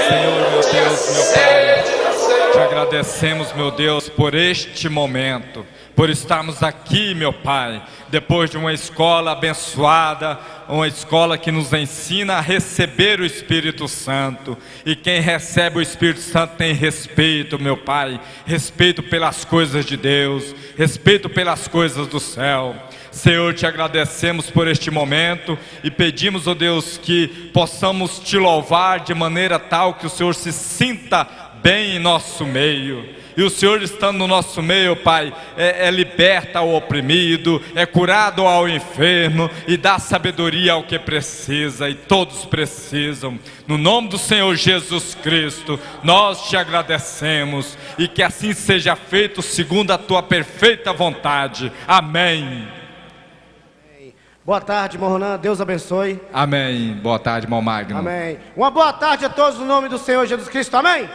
Senhor, meu Deus, meu Pai, te agradecemos, meu Deus, por este momento, por estarmos aqui, meu Pai, depois de uma escola abençoada, uma escola que nos ensina a receber o Espírito Santo. E quem recebe o Espírito Santo tem respeito, meu Pai, respeito pelas coisas de Deus, respeito pelas coisas do céu. Senhor, te agradecemos por este momento e pedimos, ó Deus, que possamos te louvar de maneira tal que o Senhor se sinta bem em nosso meio. E o Senhor estando no nosso meio, Pai, liberta ao oprimido, é curado ao enfermo e dá sabedoria ao que precisa, e todos precisam. No nome do Senhor Jesus Cristo, nós te agradecemos, e que assim seja feito segundo a tua perfeita vontade. Amém. Boa tarde, irmão Ronan, Deus abençoe. Amém. Boa tarde, irmão Magno. Amém. Uma boa tarde a todos no nome do Senhor Jesus Cristo. Amém.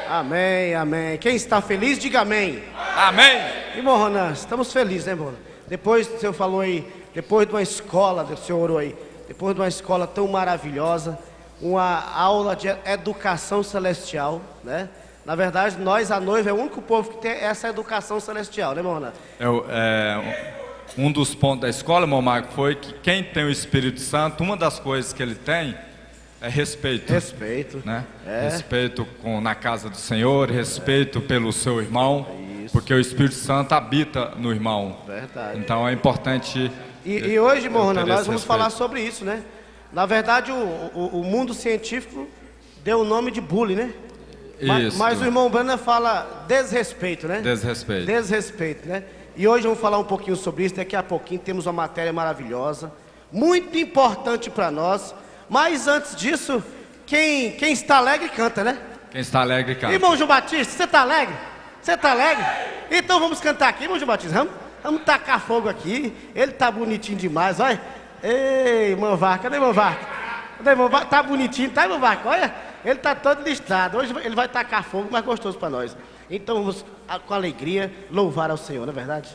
Amém, amém. Quem está feliz, diga amém. Amém. Irmão Ronan, estamos felizes, né, irmão? Depois o senhor falou aí, depois de uma escola, o senhor orou aí, depois de uma escola tão maravilhosa, uma aula de educação celestial, né? Na verdade, nós, a noiva, é o único povo que tem essa educação celestial, né, irmão Ronan? Um dos pontos da escola, irmão Marco, foi que quem tem o Espírito Santo, uma das coisas que ele tem é respeito. Respeito, né? Respeito na casa do Senhor, respeito pelo seu irmão, porque o Espírito Santo habita no irmão. Verdade. Então é importante. E hoje, irmão Ronan, nós vamos falar sobre isso, né? Na verdade, o mundo científico deu o nome de bullying, né? Mas o irmão Brana fala desrespeito, né? Desrespeito. Desrespeito, né? E hoje vamos falar um pouquinho sobre isso. Daqui a pouquinho temos uma matéria maravilhosa, muito importante para nós. Mas antes disso, quem está alegre canta, né? Quem está alegre canta. Irmão João Batista, você está alegre? Você está alegre? Então vamos cantar aqui, irmão João Batista. Vamos tacar fogo aqui. Ele tá bonitinho demais, olha. Ei, irmão Varca, cadê irmão Varca? Cadê irmão Varca? Tá bonitinho, tá, irmão Varca? Olha, ele tá todo listado. Hoje ele vai tacar fogo, mais gostoso para nós. Então vamos com alegria louvar ao Senhor, não é verdade?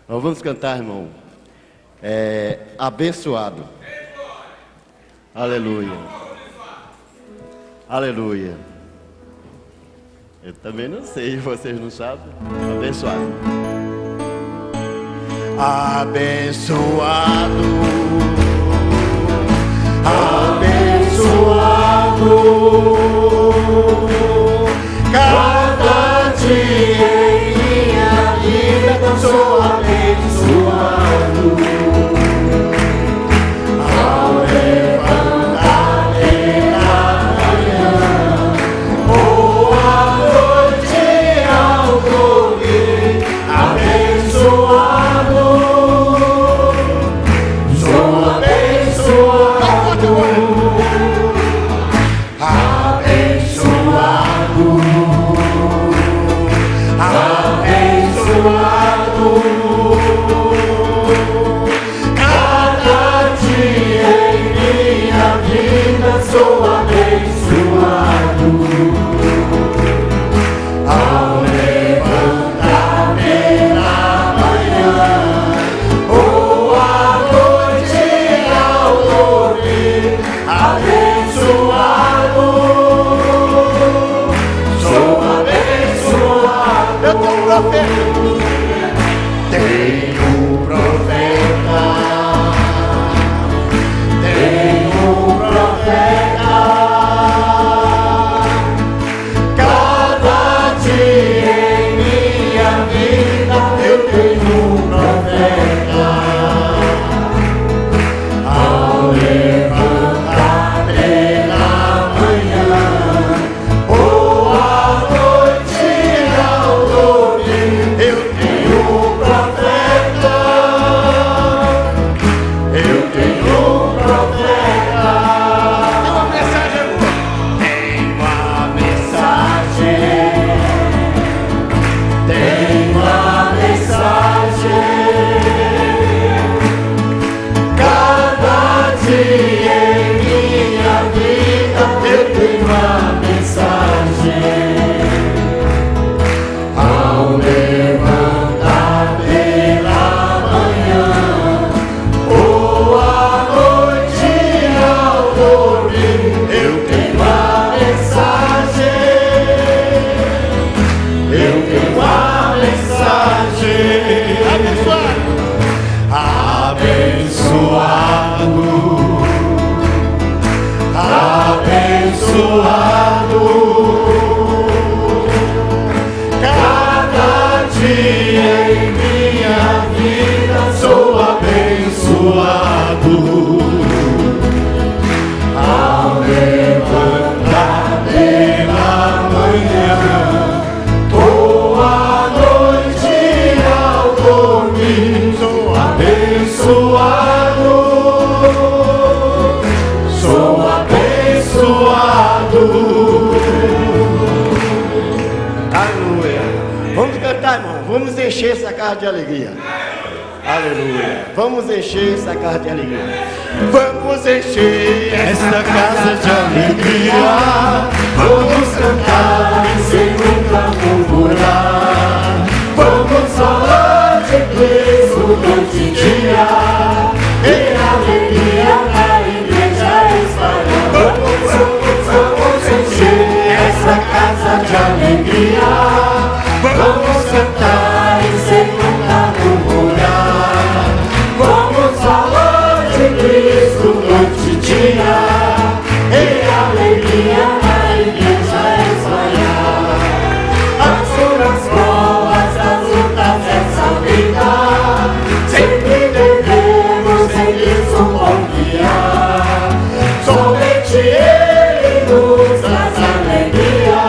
Nós vamos cantar, irmão. Abençoado. Aleluia. Aleluia. Eu também não sei, vocês não sabem. Abençoado. Abençoado. Abençoado. Cada dia em minha vida sou abençoado. Eu tenho Aleluia. Vamos cantar, irmão. Vamos encher essa casa de alegria. Aleluia. Vamos encher essa casa de alegria. Vamos encher essa casa de alegria. Vamos cantar sem nunca murmurar. Vamos falar de Cristo noite e dia. E alegria na igreja espalhar. Vamos encher essa casa de alegria. Vamos cantar sem nunca murmurar. Vamos falar de Cristo noite e dia. E alegria na igreja espalhar. As duras provas, as lutas dessa vida, sempre devemos em Cristo confiar. Somente Ele nos traz alegria,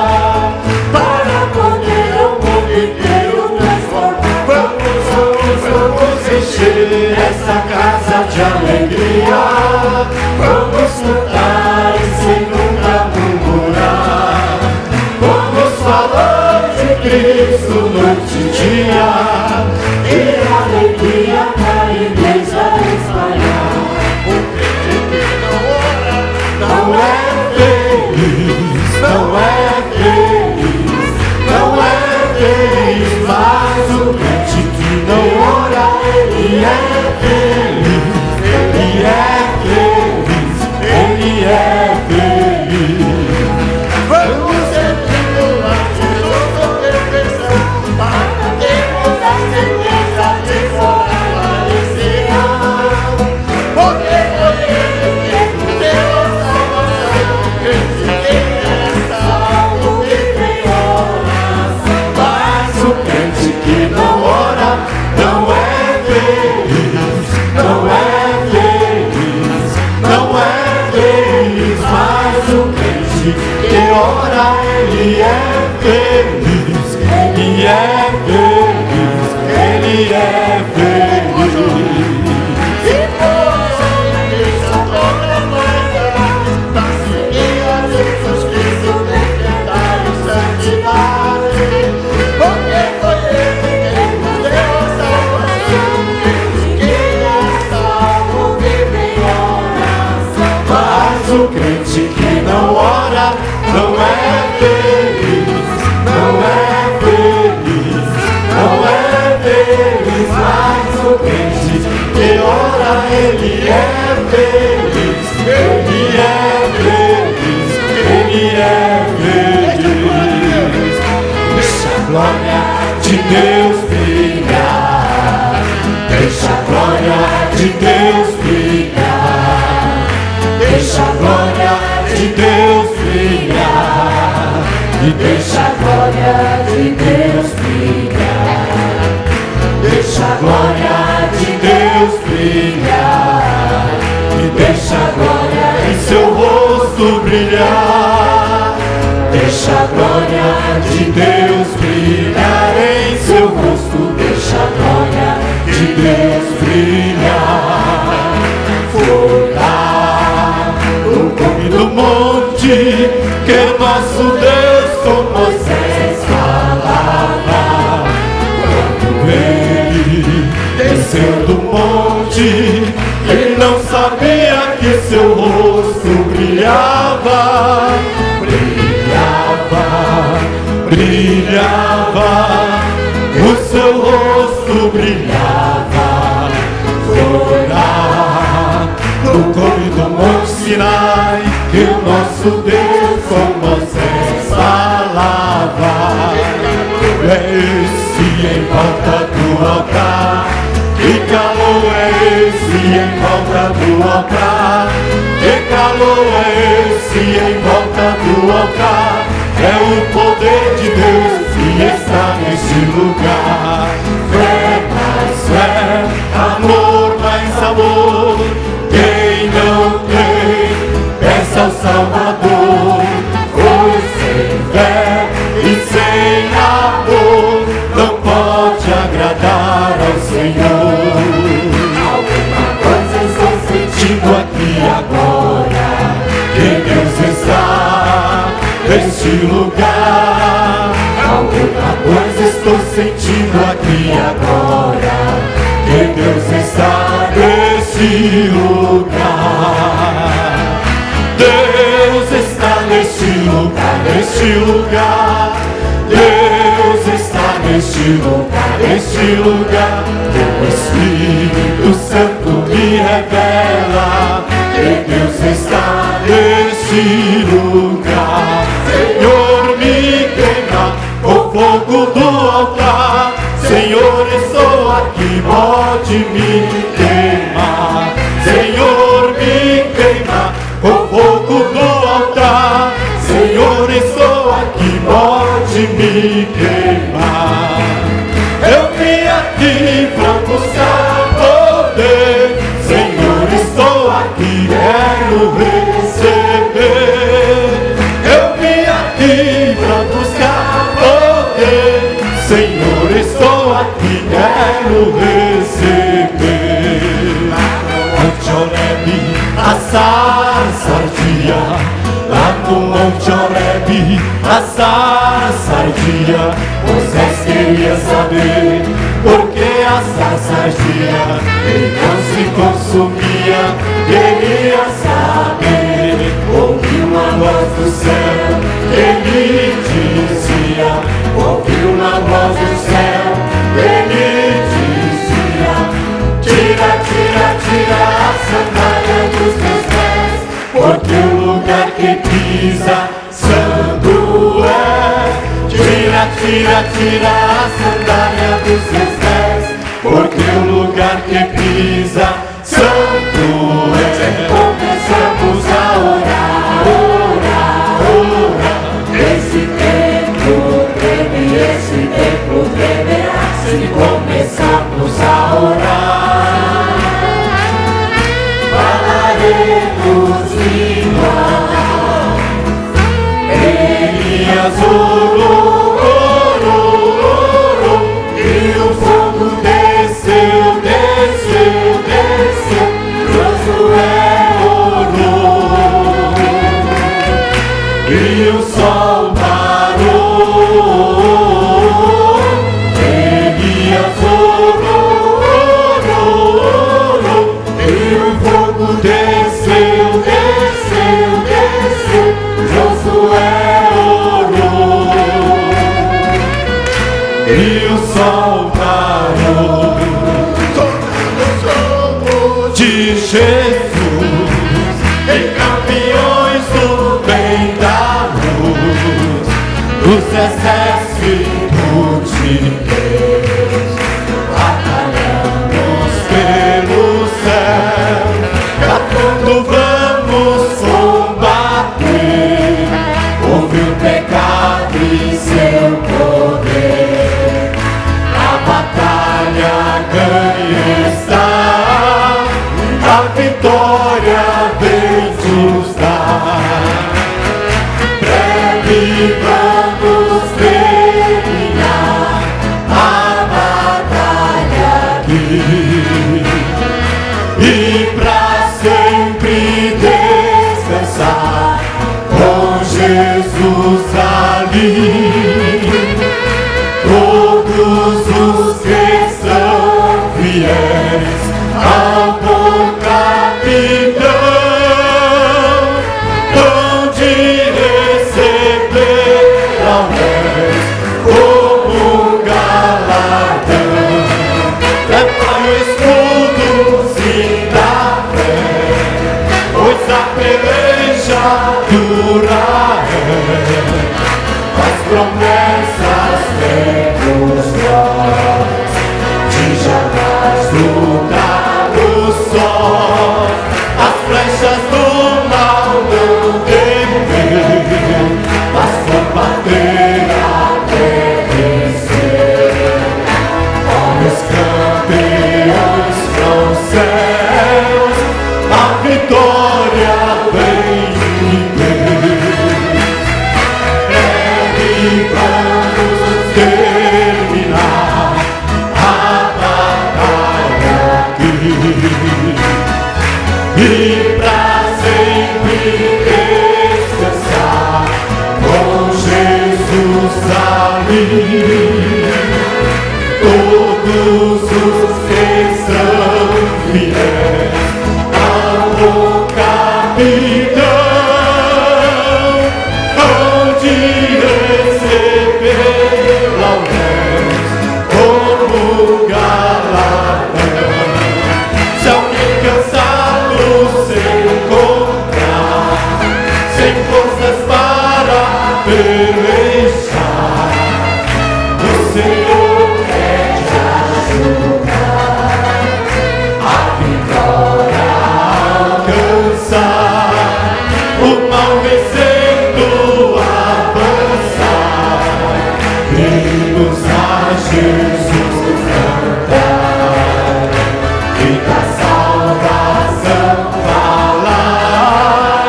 para poder o mundo inteiro transformar. Vamos encher essa casa de alegria. Vamos cantar sem nunca murmurar. Vamos falar de Cristo noite e dia. E alegria na igreja espalhar. O crente que não ora não é feliz, não é feliz, não é feliz. Mas o crente que não ora, ele é feliz, ele é feliz, ele é feliz. Vamos efetuar de novo a perfeição, para termos a certeza de sua alegria. Porque foi Ele que nos deu a salvação. Crente que é salvo vive em oração. Mas o crente que não ora não é feliz, não é feliz, não é feliz. Mas o crente que ora, ele é feliz, ele é feliz, ele é feliz. E pois a igreja toda mais pra seguir a Jesus Cristo, decretar em santidade. Porque foi Ele quem nos deu a salvação. Crente que é salvo vive em oração. Mas o crente que não ora não é feliz, não é feliz, não é feliz. Mas o crente que ora, ele é feliz, ele é feliz, ele é feliz. Deixa a glória de Deus brilhar, deixa a glória de Deus brilhar, deixa a glória de Deus brilhar, e deixa a glória de Deus brilhar, deixa a glória de Deus brilhar, e deixa a glória em seu rosto brilhar, deixa a glória de Deus brilhar em seu rosto, deixa a glória de Deus brilhar. Foi lá no cume do monte que nosso Deus com Moisés falava. Quando ele desceu do monte, ele não sabia que seu rosto brilhava, brilhava, brilhava, o seu rosto brilhava. Foi lá no cume do Monte Sinai que o nosso Deus com Moisés falava. É esse em volta do altar, que calor é esse em volta do altar, que calor é esse em volta do altar. É o poder de Deus que está neste lugar. Fé mais fé, amor mais amor. Quem não tem, peça ao Salvador. Pois sem fé e sem amor não pode agradar ao Senhor. Alguma coisa estou sentindo aqui agora, que Deus está neste lugar. Alguma coisa estou sentindo aqui agora, que Deus está neste lugar. Deus está neste lugar, neste lugar. Deus está neste lugar, neste lugar. O Espírito Santo me revela que Deus está neste lugar. Senhor, me queima o fogo do altar. Senhor, estou aqui, pode me queimar. Senhor, me queima o fogo do altar. Senhor, estou aqui, pode me queimar. Eu vim aqui pra buscar poder. Senhor, estou aqui, quero receber. Eu vim aqui pra buscar poder. Senhor, estou aqui, quero receber. Monte Horebe, a sarça ardia. Lá no Monte Horebe, a sarça ardia. Moisés queria saber por que a sarça ardia e não se consumia. Queria saber, ouviu uma voz do céu que lhe dizia. Ouviu uma voz do céu que lhe dizia: tira, tira, tira a sandália dos teus pés, porque o lugar que pisa santo é. Tira, tira, tira a sandália dos teus pés, porque o lugar que pisa santo é. Começamos a orar, orar, orar. Esse tempo treme, esse tempo tremerá, se começamos a orar. Falaremos línguas. Elias orou, orou, orou, e o fogo desceu, desceu, desceu. Josué orou e o sol parou. Elias orou, orou, orou, e o fogo desceu, desceu, desceu. Josué orou e o sol parou. De Jesus em caminhões do bem da luz, dos exércitos de Deus, batalhamos pelo céu, catando vamos combater. Houve o pecado e seu poder, a batalha ganha está. A vitória vem nos dar. Breve vamos terminar a batalha aqui, e pra sempre descansar com Jesus ali. Todos os que são fiéis ao bom capitão hão de receber ao rei como um galardão. Levar o escudo, sim, da fé, pois a peleja dura é. As promessas temos nós, de jamais lutarmos sós. As flechas do mal não temer, mas combater até vencer. Homens campeões com céus, a vitória vem de Deus. Breve vamos ter ao vencendo avançar, vimos a Jesus cantar e da salvação falar,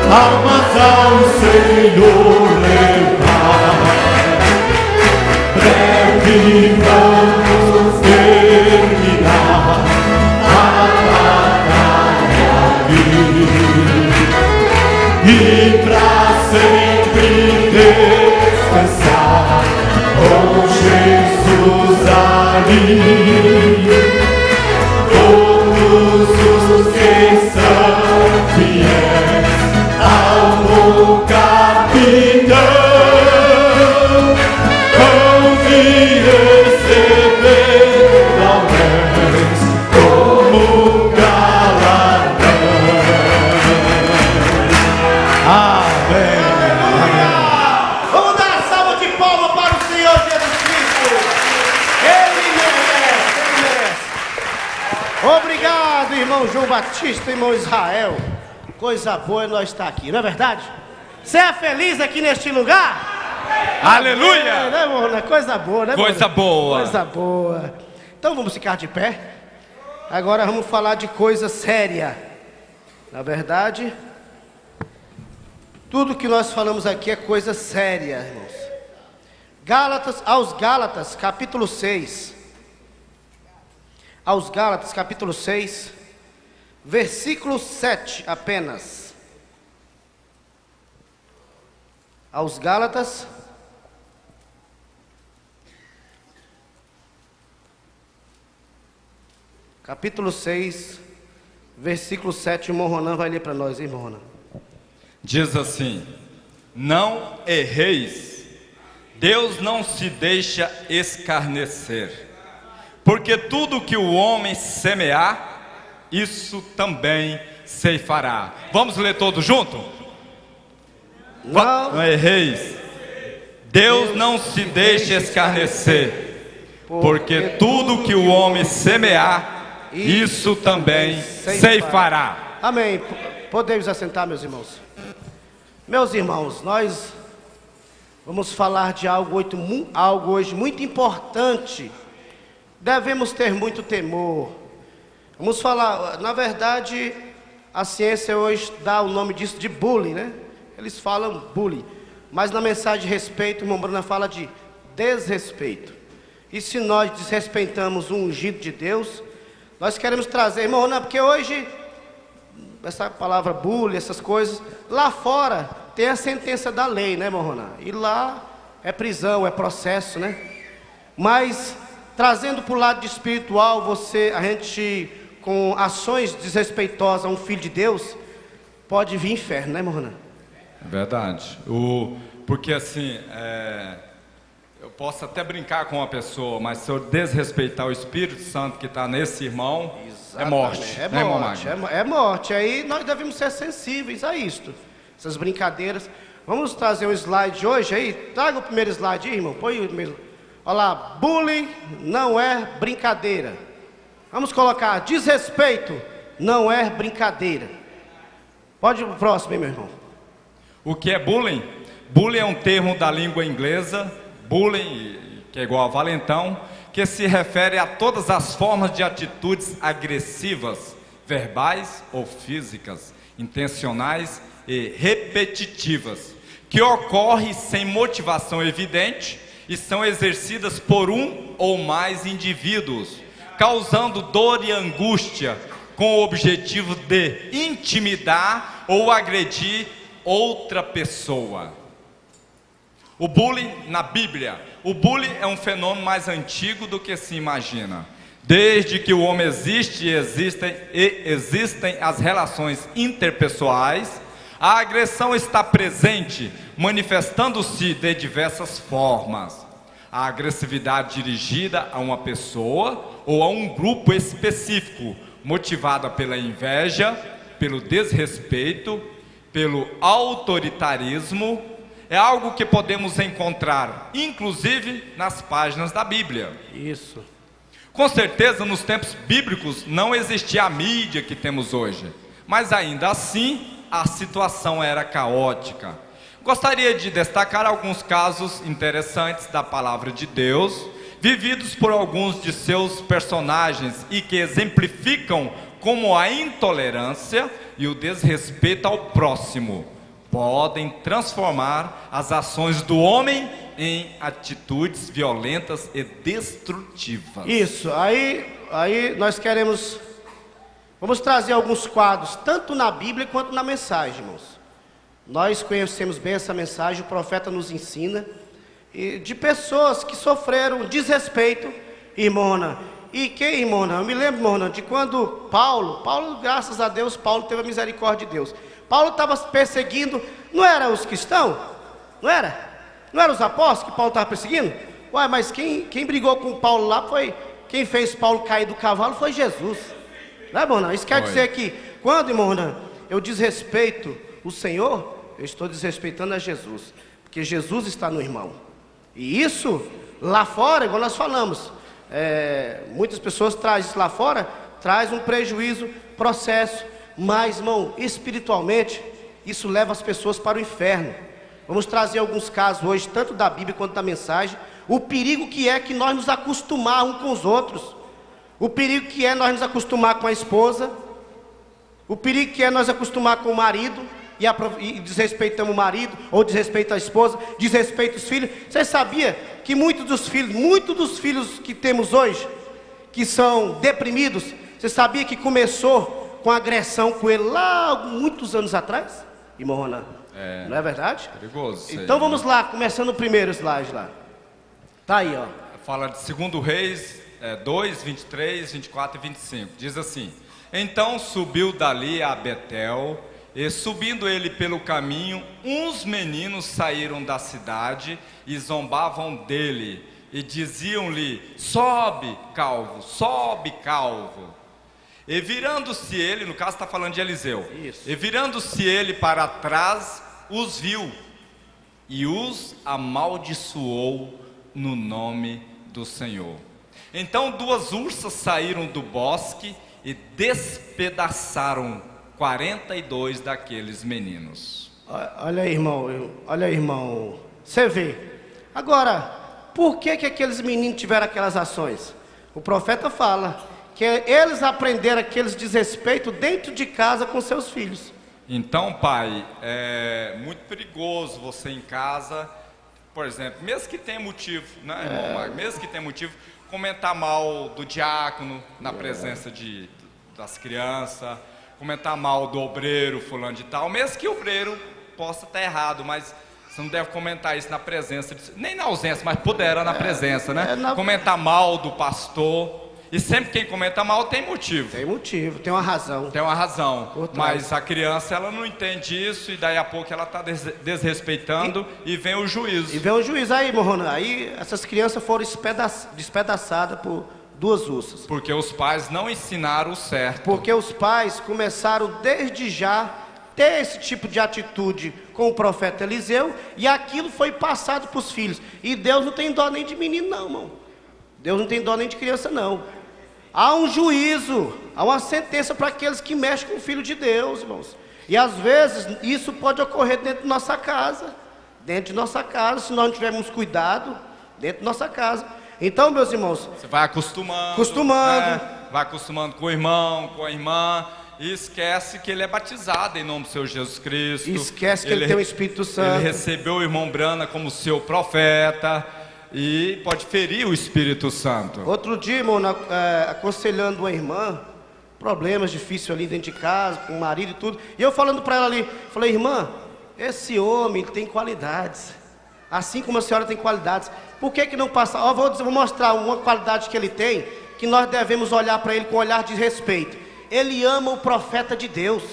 almas ao Senhor levar. Breve vamos terminar a batalha e pra sempre descansar com Jesus ali. Todos os que são fiéis ao bom capitão hão de receber talvez como um galardão. Amém. Vamos dar uma salva de palmas para o Senhor Jesus Cristo. Ele merece. Obrigado, irmão João Batista, irmão Israel. Coisa boa é nós estar aqui, não é verdade? Você é feliz aqui neste lugar? Aleluia! Né, Morna? Coisa boa, né, Coisa Morna? boa. Coisa boa. Então vamos ficar de pé. Agora vamos falar de coisa séria. Na verdade, tudo que nós falamos aqui é coisa séria, irmãos. Aos Gálatas, capítulo 6. Aos Gálatas, capítulo 6, versículo 7 apenas. Aos Gálatas, capítulo 6, versículo 7, o irmão Ronan vai ler para nós, hein, irmão Ronan? Diz assim: não erreis, Deus não se deixa escarnecer, porque tudo que o homem semear, isso também ceifará. Vamos ler todos juntos? Não erreis, Deus não se deixa escarnecer, porque tudo que o homem semear, isso também ceifará. Amém. Podemos assentar, meus irmãos. Meus irmãos, nós vamos falar de algo hoje muito importante. Devemos ter muito temor. Vamos falar, na verdade, a ciência hoje dá o nome disso de bullying, né? Eles falam bullying, mas na mensagem de respeito, o irmão Bruna fala de desrespeito. E se nós desrespeitamos o ungido de Deus, nós queremos trazer, irmão, não, porque hoje, essa palavra bullying, essas coisas, lá fora tem a sentença da lei, né, irmão Ronan? E lá é prisão, é processo, né? Mas, trazendo para o lado espiritual, a gente, com ações desrespeitosas a um filho de Deus, pode vir inferno, né, irmão Ronan? É verdade. Porque assim, eu posso até brincar com uma pessoa, mas se eu desrespeitar o Espírito Santo que está nesse irmão, é morte. É morte. Aí nós devemos ser sensíveis a isto. Essas brincadeiras. Vamos trazer um slide hoje aí. Traga o primeiro slide aí, irmão. Põe o primeiro. Olha lá, bullying não é brincadeira. Vamos colocar, desrespeito não é brincadeira. Pode ir pro próximo, hein, meu irmão. O que é bullying? Bullying é um termo da língua inglesa, bullying, que é igual a valentão, que se refere a todas as formas de atitudes agressivas, verbais ou físicas, intencionais e repetitivas, que ocorrem sem motivação evidente e são exercidas por um ou mais indivíduos, causando dor e angústia, com o objetivo de intimidar ou agredir outra pessoa. O bullying na Bíblia, o bullying é um fenômeno mais antigo do que se imagina. Desde que o homem existe e existem as relações interpessoais, a agressão está presente, manifestando-se de diversas formas. A agressividade dirigida a uma pessoa ou a um grupo específico, motivada pela inveja, pelo desrespeito, pelo autoritarismo, é algo que podemos encontrar, inclusive, nas páginas da Bíblia. Isso. Com certeza, nos tempos bíblicos, não existia a mídia que temos hoje. Mas ainda assim, a situação era caótica. Gostaria de destacar alguns casos interessantes da palavra de Deus, vividos por alguns de seus personagens e que exemplificam como a intolerância e o desrespeito ao próximo podem transformar as ações do homem em atitudes violentas e destrutivas. Isso, aí nós vamos trazer alguns quadros, tanto na Bíblia quanto na mensagem, irmãos. Nós conhecemos bem essa mensagem, o profeta nos ensina, de pessoas que sofreram desrespeito, irmã. E quem, irmã? Eu me lembro, irmã, de quando Paulo, graças a Deus, Paulo teve a misericórdia de Deus. Paulo estava perseguindo, não eram os cristãos? Não era? Não eram os apóstolos que Paulo estava perseguindo? Ué, mas quem brigou com Paulo lá foi, quem fez Paulo cair do cavalo foi Jesus. Não é, irmão? Isso quer dizer que, quando, irmão, eu desrespeito o Senhor, eu estou desrespeitando a Jesus, porque Jesus está no irmão. E isso, lá fora, igual nós falamos, muitas pessoas trazem isso lá fora, traz um prejuízo, processo, mas, irmão, espiritualmente, isso leva as pessoas para o inferno. Vamos trazer alguns casos hoje, tanto da Bíblia quanto da mensagem, o perigo que é que nós nos acostumar uns com os outros, o perigo que é nós nos acostumar com a esposa, o perigo que é nós acostumar com o marido, e desrespeitamos o marido, ou desrespeita a esposa, desrespeita os filhos. Você sabia que muitos dos filhos que temos hoje, que são deprimidos, você sabia que começou com agressão com ele lá muitos anos atrás? Irmão Ronan, não é verdade? Perigoso. Então vamos lá, começando o primeiro slide lá. Tá aí, ó. Fala de 2 Reis 2, 23, 24 e 25. Diz assim: então subiu dali a Betel, e subindo ele pelo caminho, uns meninos saíram da cidade e zombavam dele, e diziam-lhe: sobe, calvo, sobe, calvo. E virando-se ele, no caso está falando de Eliseu, isso. E virando-se ele para trás, os viu, e os amaldiçoou no nome do Senhor. Então 2 ursas saíram do bosque e despedaçaram 42 daqueles meninos. Olha aí, irmão, você vê. Agora, por que aqueles meninos tiveram aquelas ações? O profeta fala que eles aprenderam aqueles desrespeitos dentro de casa com seus filhos. Então, pai, é muito perigoso você em casa, por exemplo, mesmo que tenha motivo, né, irmão Magno? Mesmo que tenha motivo, comentar mal do diácono na presença das crianças, comentar mal do obreiro, fulano de tal, mesmo que o obreiro possa estar errado, mas você não deve comentar isso na presença, nem na ausência, mas puder na presença, né? Comentar mal do pastor, e sempre quem comenta mal tem motivo. Tem motivo, tem uma razão. Tem uma razão, mas a criança, ela não entende isso, e daí a pouco ela está desrespeitando, e vem o juízo. E vem o juízo aí, Morona, aí essas crianças foram despedaçadas por 2 ursas. Porque os pais não ensinaram o certo. Porque os pais começaram desde já ter esse tipo de atitude com o profeta Eliseu, e aquilo foi passado para os filhos. E Deus não tem dó nem de menino não, irmão. Deus não tem dó nem de criança não. Há um juízo, há uma sentença para aqueles que mexem com o Filho de Deus, irmãos. E às vezes isso pode ocorrer dentro de nossa casa. Dentro de nossa casa, se nós não tivermos cuidado, dentro de nossa casa. Então, meus irmãos, você vai acostumando, né? Vai acostumando com o irmão, com a irmã, e esquece que ele é batizado em nome do Senhor Jesus Cristo. Esquece que ele tem o Espírito Santo. Ele recebeu o irmão Brana como seu profeta, e pode ferir o Espírito Santo. Outro dia, irmão, aconselhando uma irmã, problemas difíceis ali dentro de casa, com o marido e tudo, e eu falando para ela ali, falei: irmã, esse homem tem qualidades, assim como a senhora tem qualidades, por que não passa? Vou mostrar uma qualidade que ele tem, que nós devemos olhar para ele com um olhar de respeito. Ele ama o profeta de Deus,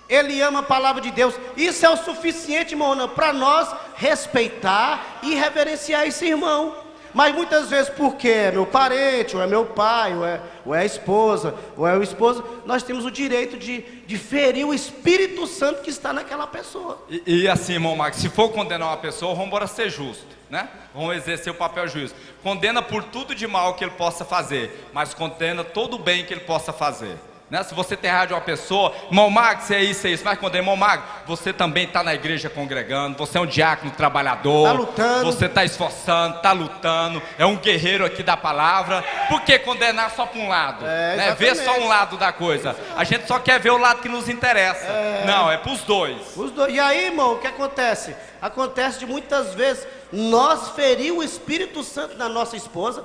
ele ama a palavra de Deus. Isso é o suficiente, irmão, para nós respeitar e reverenciar esse irmão. Mas muitas vezes, porque é meu parente, ou é meu pai, ou é a esposa, ou é o esposo, nós temos o direito de ferir o Espírito Santo que está naquela pessoa. E assim, irmão Marcos, se for condenar uma pessoa, vamos embora ser justo, né? Vamos exercer o papel juiz. Condena por tudo de mal que ele possa fazer, mas condena todo o bem que ele possa fazer. Né? Se você tem raiva de uma pessoa, irmão Magno, você é isso, mas quando é irmão Magno, você também está na igreja congregando, você é um diácono trabalhador, Tá lutando. você está esforçando, está lutando, é um guerreiro aqui da palavra. Por que condenar só para um lado? Né? Ver só um lado da coisa. A gente só quer ver o lado que nos interessa. Não, é para os dois. E aí, irmão, o que acontece? Acontece de muitas vezes nós ferir o Espírito Santo na nossa esposa.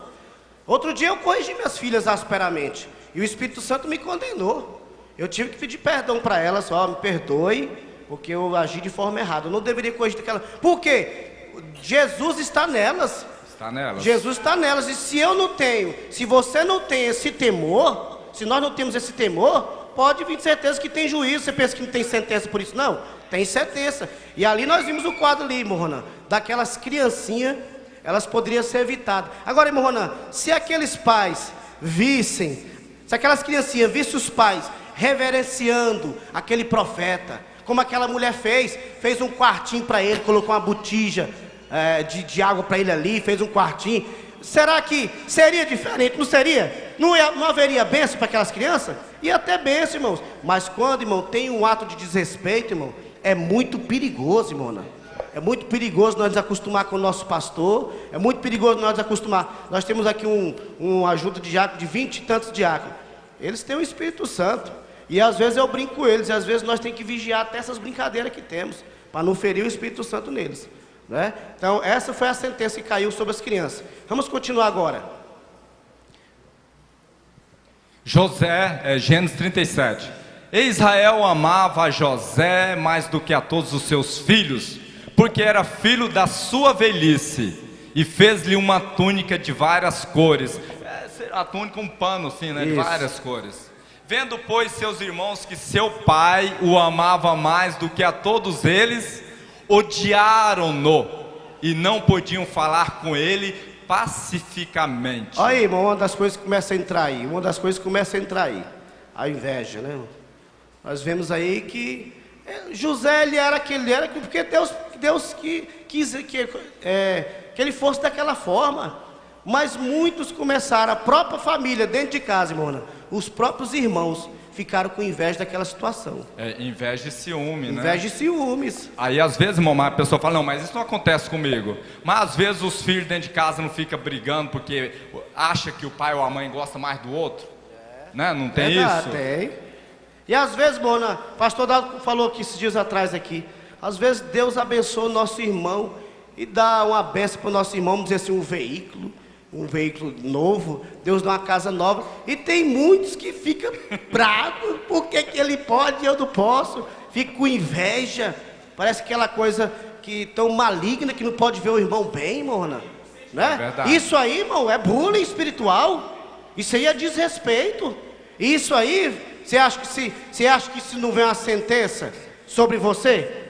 Outro dia eu corrigi minhas filhas asperamente e o Espírito Santo me condenou. Eu tive que pedir perdão para elas, me perdoe, porque eu agi de forma errada. Eu não deveria corrigir aquela. Por quê? Jesus está nelas. Está nelas. Jesus está nelas. E se eu não tenho, se você não tem esse temor, se nós não temos esse temor, pode vir de certeza que tem juízo. Você pensa que não tem sentença por isso? Não, tem sentença. E ali nós vimos o quadro ali, irmão Ronan, daquelas criancinhas, elas poderiam ser evitadas. Agora, irmão Ronan, se aqueles pais vissem, se aquelas criancinhas vissem os pais reverenciando aquele profeta, como aquela mulher fez um quartinho para ele, colocou uma botija de água para ele ali, fez um quartinho. Será que seria diferente? Não seria? Não haveria bênção para aquelas crianças? E até bênção, irmãos. Mas quando, irmão, tem um ato de desrespeito, irmão, é muito perigoso, irmão, né? É muito perigoso nós nos acostumar com o nosso pastor. É muito perigoso nós nos acostumar. Nós temos aqui um ajuda de diácono de 20 e tantos diáconos. Eles têm o Espírito Santo. E às vezes eu brinco com eles. E às vezes nós temos que vigiar até essas brincadeiras que temos, para não ferir o Espírito Santo neles, né? Então essa foi a sentença que caiu sobre as crianças. Vamos continuar agora. José, Gênesis 37. E Israel amava a José mais do que a todos os seus filhos, porque era filho da sua velhice, e fez-lhe uma túnica de várias cores. A túnica, um pano assim, né, de várias cores. Vendo, pois, seus irmãos que seu pai o amava mais do que a todos eles, odiaram-no e não podiam falar com ele pacificamente. Olha aí, irmão, uma das coisas que começa a entrar aí, a inveja, né? Nós vemos aí que José, ele era porque Deus quis que ele fosse daquela forma. Mas muitos começaram, a própria família dentro de casa, irmão, os próprios irmãos ficaram com inveja daquela situação. Inveja e ciúme, né? Inveja e ciúmes. Aí às vezes, irmão, a pessoa fala, não, mas isso não acontece comigo. Mas às vezes os filhos dentro de casa não ficam brigando porque acha que o pai ou a mãe gosta mais do outro, né? Não tem isso? Tem. E às vezes, irmão, o pastor Dado falou aqui esses dias atrás aqui, às vezes Deus abençoa o nosso irmão e dá uma benção para o nosso irmão, vamos dizer assim, um veículo novo, Deus dá uma casa nova, e tem muitos que ficam bravos, porque que ele pode e eu não posso, fica com inveja, parece aquela coisa que tão maligna que não pode ver o irmão bem, irmão, né? É verdade. Isso aí, irmão, é bullying espiritual, isso aí é desrespeito, isso aí, você acha que se não vem uma sentença sobre você,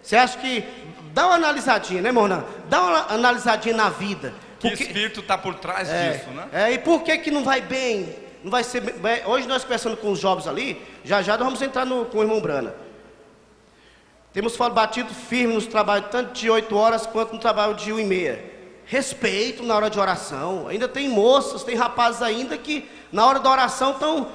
você acha que, dá uma analisadinha, né, irmão, dá uma analisadinha na vida. Que espírito está por trás disso, né? E por que não vai bem? Não vai ser bem? Hoje nós conversando com os jovens ali, já nós vamos entrar com o irmão Brana. Temos batido firme nos trabalhos, tanto de 8 horas quanto no trabalho de 1h30. Respeito na hora de oração. Ainda tem moças, tem rapazes ainda que na hora da oração estão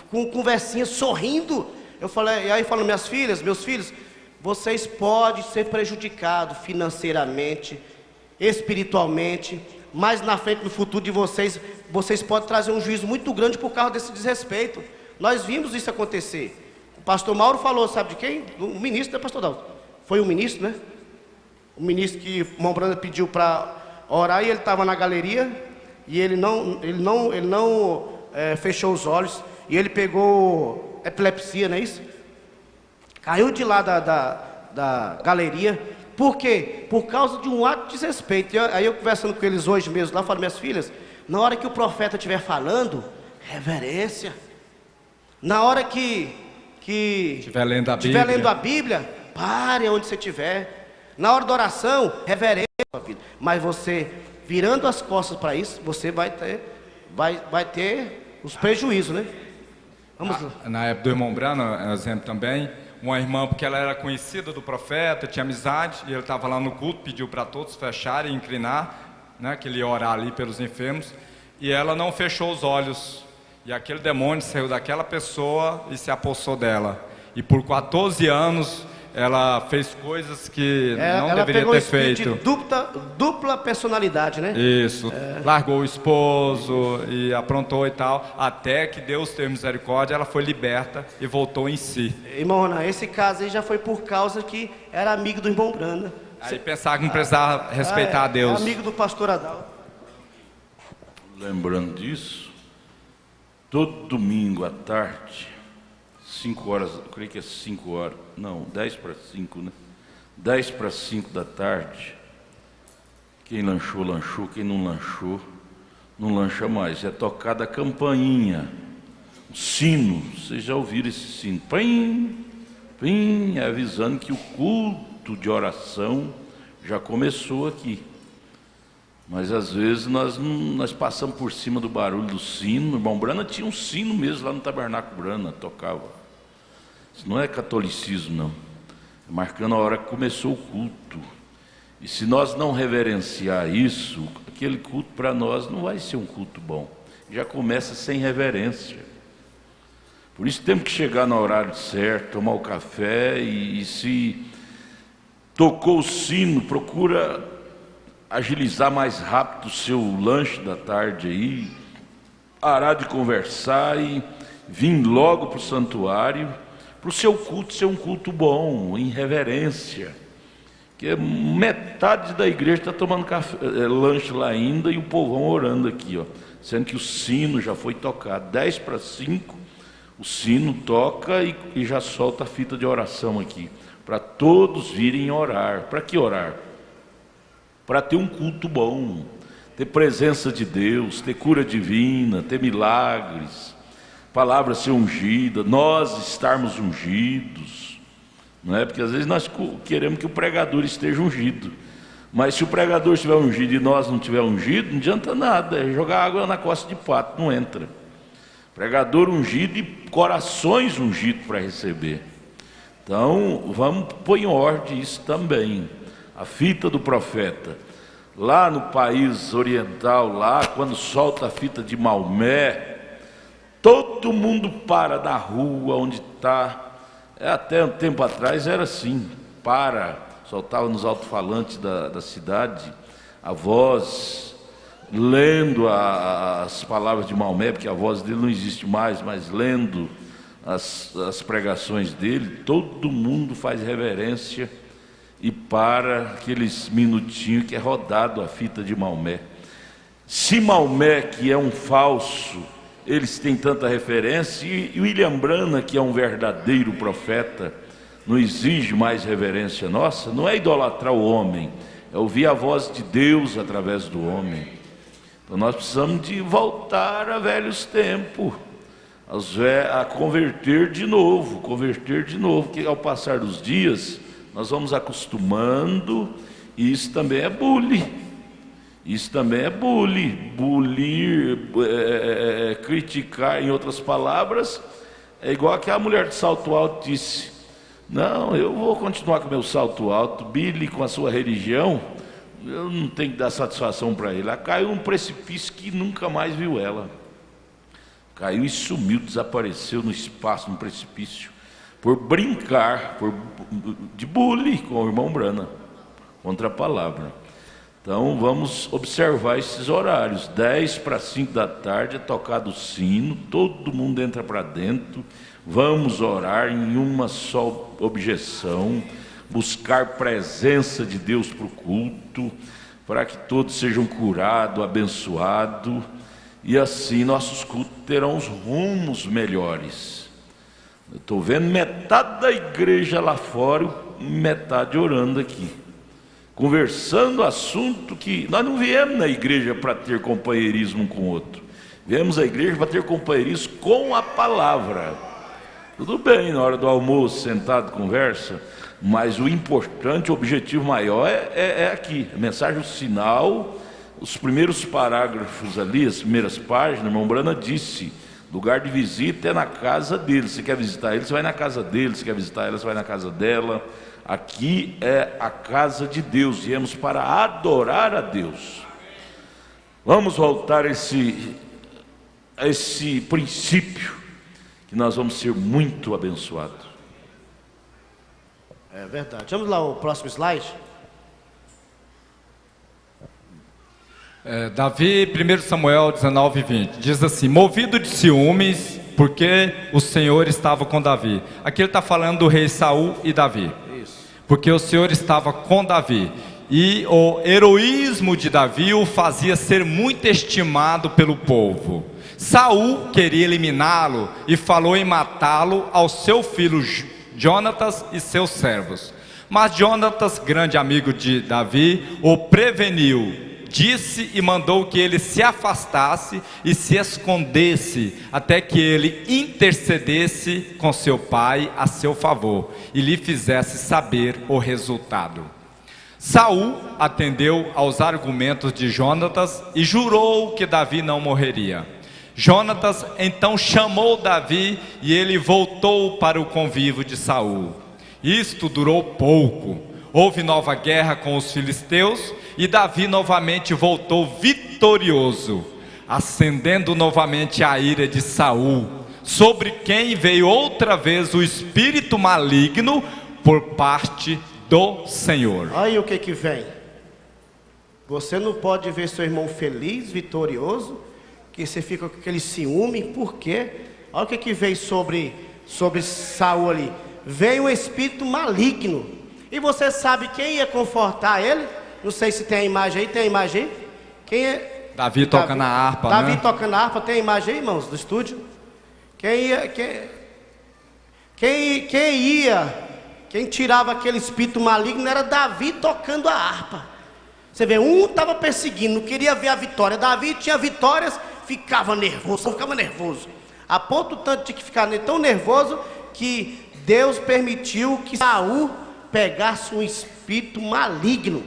com conversinha, sorrindo. Eu falei, e aí falo, minhas filhas, meus filhos, vocês podem ser prejudicados financeiramente, espiritualmente, mais na frente, no futuro de vocês podem trazer um juízo muito grande por causa desse desrespeito. Nós vimos isso acontecer. O pastor Mauro falou, sabe de quem? O ministro, né, pastor Dalton? Foi o ministro, né? O ministro que o irmão Branda pediu para orar e ele estava na galeria e ele não fechou os olhos e ele pegou epilepsia, não é isso? Caiu de lá da galeria. Por quê? Por causa de um ato de desrespeito. Aí eu conversando com eles hoje mesmo lá, falo, minhas filhas, na hora que o profeta estiver falando, reverência. Na hora que estiver lendo a Bíblia, pare onde você estiver. Na hora da oração, reverência. Mas você, virando as costas para isso, você vai ter os prejuízos, né? Vamos lá. Na época do irmão Brana, exemplo também, uma irmã, porque ela era conhecida do profeta, tinha amizade, e ele estava lá no culto, pediu para todos fecharem e inclinar, né, que ele ia orar ali pelos enfermos, e ela não fechou os olhos. E aquele demônio saiu daquela pessoa e se apossou dela. E por 14 anos ela fez coisas que não ela deveria pegou ter um espírito feito. de dupla personalidade, né? Isso, largou o esposo e aprontou e tal, até que Deus teve misericórdia, ela foi liberta e voltou em si. Irmão Ronan, esse caso aí já foi por causa que era amigo do irmão Brana. Aí pensava que não precisava respeitar a Deus. É amigo do pastor Adalto. Lembrando disso, todo domingo à tarde, 5 horas, eu creio que é 5 horas, não, 10 para 5, né? 10 para 5 da tarde, quem lanchou, lanchou, quem não lanchou, não lancha mais. É tocada a campainha, o sino, vocês já ouviram esse sino? Pim, pim, avisando que o culto de oração já começou aqui. Mas às vezes nós passamos por cima do barulho do sino. O irmão Brana tinha um sino mesmo lá no Tabernáculo Brana, tocava. Isso não é catolicismo, não. É marcando a hora que começou o culto. E se nós não reverenciar isso, aquele culto para nós não vai ser um culto bom. Já começa sem reverência. Por isso temos que chegar no horário certo, tomar o café e se tocou o sino, procura agilizar mais rápido o seu lanche da tarde aí, parar de conversar e vir logo para o santuário, para o seu culto ser um culto bom, em reverência. Que metade da igreja está tomando lanche lá ainda e o povão orando aqui, ó, sendo que o sino já foi tocado. 10 para 5, o sino toca e já solta a fita de oração aqui, para todos virem orar. Para que orar? Para ter um culto bom, ter presença de Deus, ter cura divina, ter milagres, palavra ser ungida, nós estarmos ungidos, não é? Porque às vezes nós queremos que o pregador esteja ungido, mas se o pregador estiver ungido e nós não estiver ungido, não adianta nada, é jogar água na costa de pato, não entra. Pregador ungido e corações ungidos para receber. Então vamos pôr em ordem isso também. A fita do profeta, lá no país oriental, lá quando solta a fita de Maomé, todo mundo para na rua onde está. Até um tempo atrás era assim, soltava nos alto-falantes da cidade, a voz, lendo as palavras de Maomé, porque a voz dele não existe mais, mas lendo as pregações dele, todo mundo faz reverência e para aqueles minutinhos que é rodado a fita de Maomé. Se Maomé, que é um falso, eles têm tanta referência, e William Brana, que é um verdadeiro profeta, não exige mais reverência nossa, não é idolatrar o homem, é ouvir a voz de Deus através do homem. Então nós precisamos de voltar a velhos tempos, a converter de novo, que ao passar dos dias nós vamos acostumando, e isso também é bullying. Bulir, criticar, em outras palavras, é igual aquela mulher de salto alto disse: não, eu vou continuar com meu salto alto, Billy com a sua religião, eu não tenho que dar satisfação para ele. Ela caiu num precipício que nunca mais viu ela. Caiu e sumiu, desapareceu no espaço, no precipício, por brincar, de bullying com o irmão Brana, contra a palavra. Então vamos observar esses horários. 10 para 5 da tarde é tocado o sino, todo mundo entra para dentro, vamos orar em uma só objeção, buscar presença de Deus para o culto, para que todos sejam curados, abençoados, e assim nossos cultos terão os rumos melhores. Eu estou vendo metade da igreja lá fora e metade orando aqui, conversando assunto que nós não viemos na igreja para ter companheirismo um com o outro, viemos à igreja para ter companheirismo com a palavra. Tudo bem, na hora do almoço, sentado, conversa, mas o importante, o objetivo maior é aqui, a mensagem, o sinal, os primeiros parágrafos ali, as primeiras páginas. Irmão Brana disse: lugar de visita é na casa dele. Se quer visitar ele, você vai na casa dele. Se quer visitar ela, você vai na casa dela. Aqui é a casa de Deus, viemos para adorar a Deus. Vamos voltar esse a esse princípio que nós vamos ser muito abençoados. É verdade. Vamos lá, o próximo slide. Davi, 1 Samuel 19:20, diz assim: movido de ciúmes, porque o Senhor estava com Davi. Aqui ele está falando do rei Saul e Davi. Isso. Porque o Senhor estava com Davi, e o heroísmo de Davi o fazia ser muito estimado pelo povo. Saul queria eliminá-lo e falou em matá-lo ao seu filho Jonatas e seus servos. Mas Jonatas, grande amigo de Davi, o preveniu, disse e mandou que ele se afastasse e se escondesse, até que ele intercedesse com seu pai a seu favor e lhe fizesse saber o resultado. Saul atendeu aos argumentos de Jonatas e jurou que Davi não morreria. Jonatas então chamou Davi e ele voltou para o convívio de Saul. Isto durou pouco. Houve nova guerra com os filisteus e Davi novamente voltou vitorioso, acendendo novamente a ira de Saul, sobre quem veio outra vez o espírito maligno por parte do Senhor. Olha o que vem. Você não pode ver seu irmão feliz, vitorioso, que você fica com aquele ciúme. Por quê? Olha o que veio sobre Saul ali. Veio um espírito maligno. E você sabe quem ia confortar ele? Não sei se tem a imagem aí. Tem a imagem aí? Quem é? Davi tocando a harpa, Davi, né? tocando a harpa. Tem a imagem aí, irmãos, do estúdio? Quem tirava aquele espírito maligno era Davi tocando a harpa. Você vê, um estava perseguindo, não queria ver a vitória. Davi tinha vitórias, ficava nervoso. A ponto tanto de que ficar tão nervoso que Deus permitiu que Saul pegasse um espírito maligno.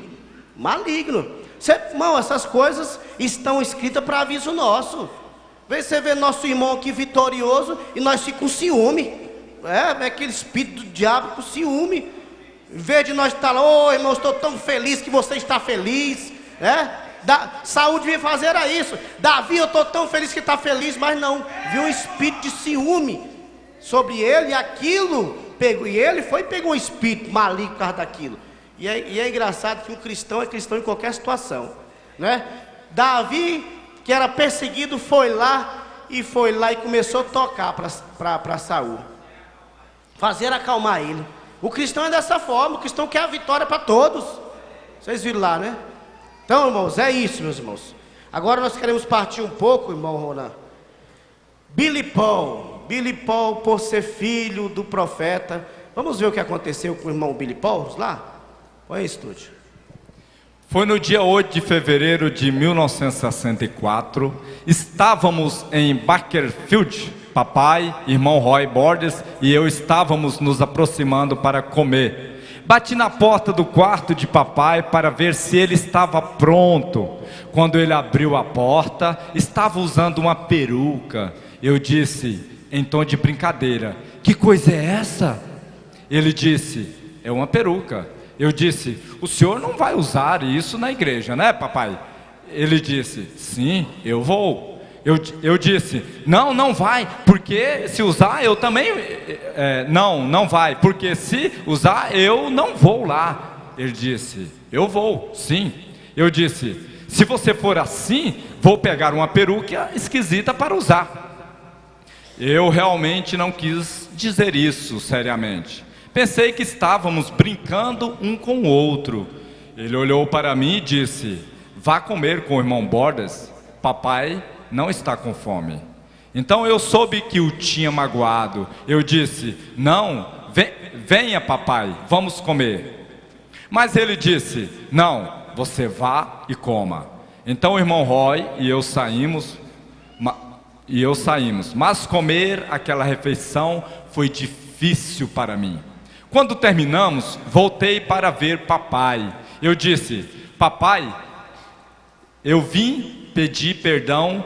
Irmão, essas coisas estão escritas para aviso nosso. Você vê nosso irmão aqui vitorioso e nós ficamos com ciúme. É aquele espírito do diabo com ciúme. Em vez de nós estar lá, ô irmão, estou tão feliz que você está feliz. Saúl devia fazer era isso. Davi, eu estou tão feliz que está feliz, mas não. Viu um espírito de ciúme sobre ele e aquilo pegou. E ele pegou um espírito maligno por causa daquilo. E é engraçado que um cristão é cristão em qualquer situação, né? Davi, que era perseguido, foi lá e começou a tocar para Saul, fazer acalmar ele. O cristão é dessa forma. O cristão quer a vitória para todos. Vocês viram lá, né? Então, irmãos, é isso, meus irmãos. Agora nós queremos partir um pouco, irmão Ronan. Billy Paul, por ser filho do profeta. Vamos ver o que aconteceu com o irmão Billy Paul, vamos lá? Olha aí, estúdio. Foi no dia 8 de fevereiro de 1964, estávamos em Bakersfield, papai, irmão Roy Borges e eu estávamos nos aproximando para comer. Bati na porta do quarto de papai para ver se ele estava pronto. Quando ele abriu a porta, estava usando uma peruca. Eu disse, em tom de brincadeira, que coisa é essa? Ele disse, é uma peruca. Eu disse, o senhor não vai usar isso na igreja, né, papai? Ele disse, sim, eu vou. Eu disse, não vai, porque se usar eu também, não vai, porque se usar eu não vou lá. Ele disse, eu vou, sim. Eu disse, se você for assim, vou pegar uma peruca esquisita para usar. Eu realmente não quis dizer isso seriamente. Pensei que estávamos brincando um com o outro. Ele olhou para mim e disse, vá comer com o irmão Borges, papai não está com fome. Então eu soube que o tinha magoado. Eu disse, não, venha papai, vamos comer. Mas ele disse, não, você vá e coma. Então o irmão Roy e eu saímos, mas comer aquela refeição foi difícil para mim. Quando terminamos, voltei para ver papai. Eu disse, papai, eu vim pedir perdão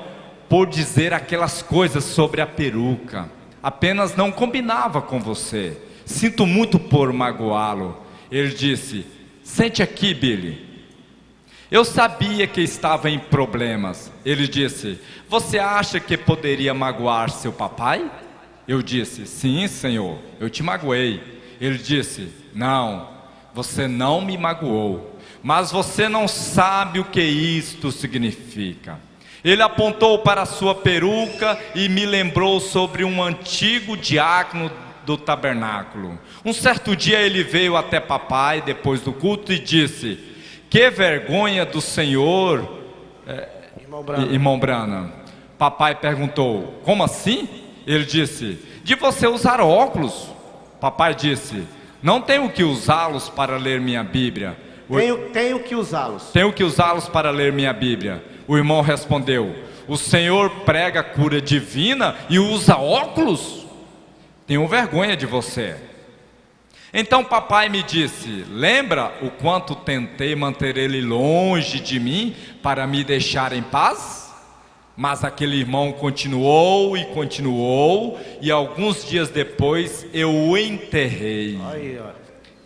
por dizer aquelas coisas sobre a peruca. Apenas não combinava com você. Sinto muito por magoá-lo. Ele disse, sente aqui, Billy. Eu sabia que estava em problemas. Ele disse: você acha que poderia magoar seu papai? Eu disse: sim, Senhor, eu te magoei. Ele disse: não, você não me magoou, mas você não sabe o que isto significa. Ele apontou para a sua peruca e me lembrou sobre um antigo diácono do tabernáculo. Um certo dia ele veio até papai depois do culto e disse: que vergonha do Senhor, irmão Branham. Papai perguntou: como assim? Ele disse: de você usar óculos. Papai disse: não tenho que usá-los para ler minha Bíblia. Tenho que usá-los. Tenho que usá-los para ler minha Bíblia. O irmão respondeu: o Senhor prega cura divina e usa óculos? Tenho vergonha de você. Então papai me disse: lembra o quanto tentei manter ele longe de mim para me deixar em paz? Mas aquele irmão continuou e continuou, e alguns dias depois eu o enterrei.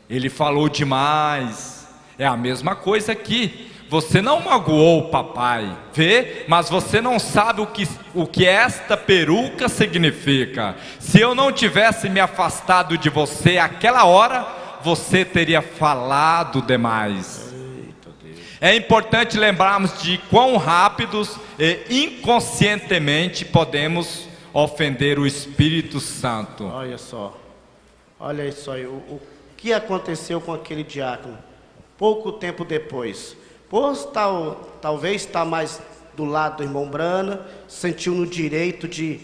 Ele falou demais. É a mesma coisa aqui. Você não magoou o papai, vê? Mas você não sabe o que esta peruca significa. Se eu não tivesse me afastado de você àquela hora, você teria falado demais. É importante lembrarmos de quão rápidos e inconscientemente podemos ofender o Espírito Santo. Olha só, o que aconteceu com aquele diácono pouco tempo depois? Talvez estar mais do lado do irmão Branham, sentiu no direito de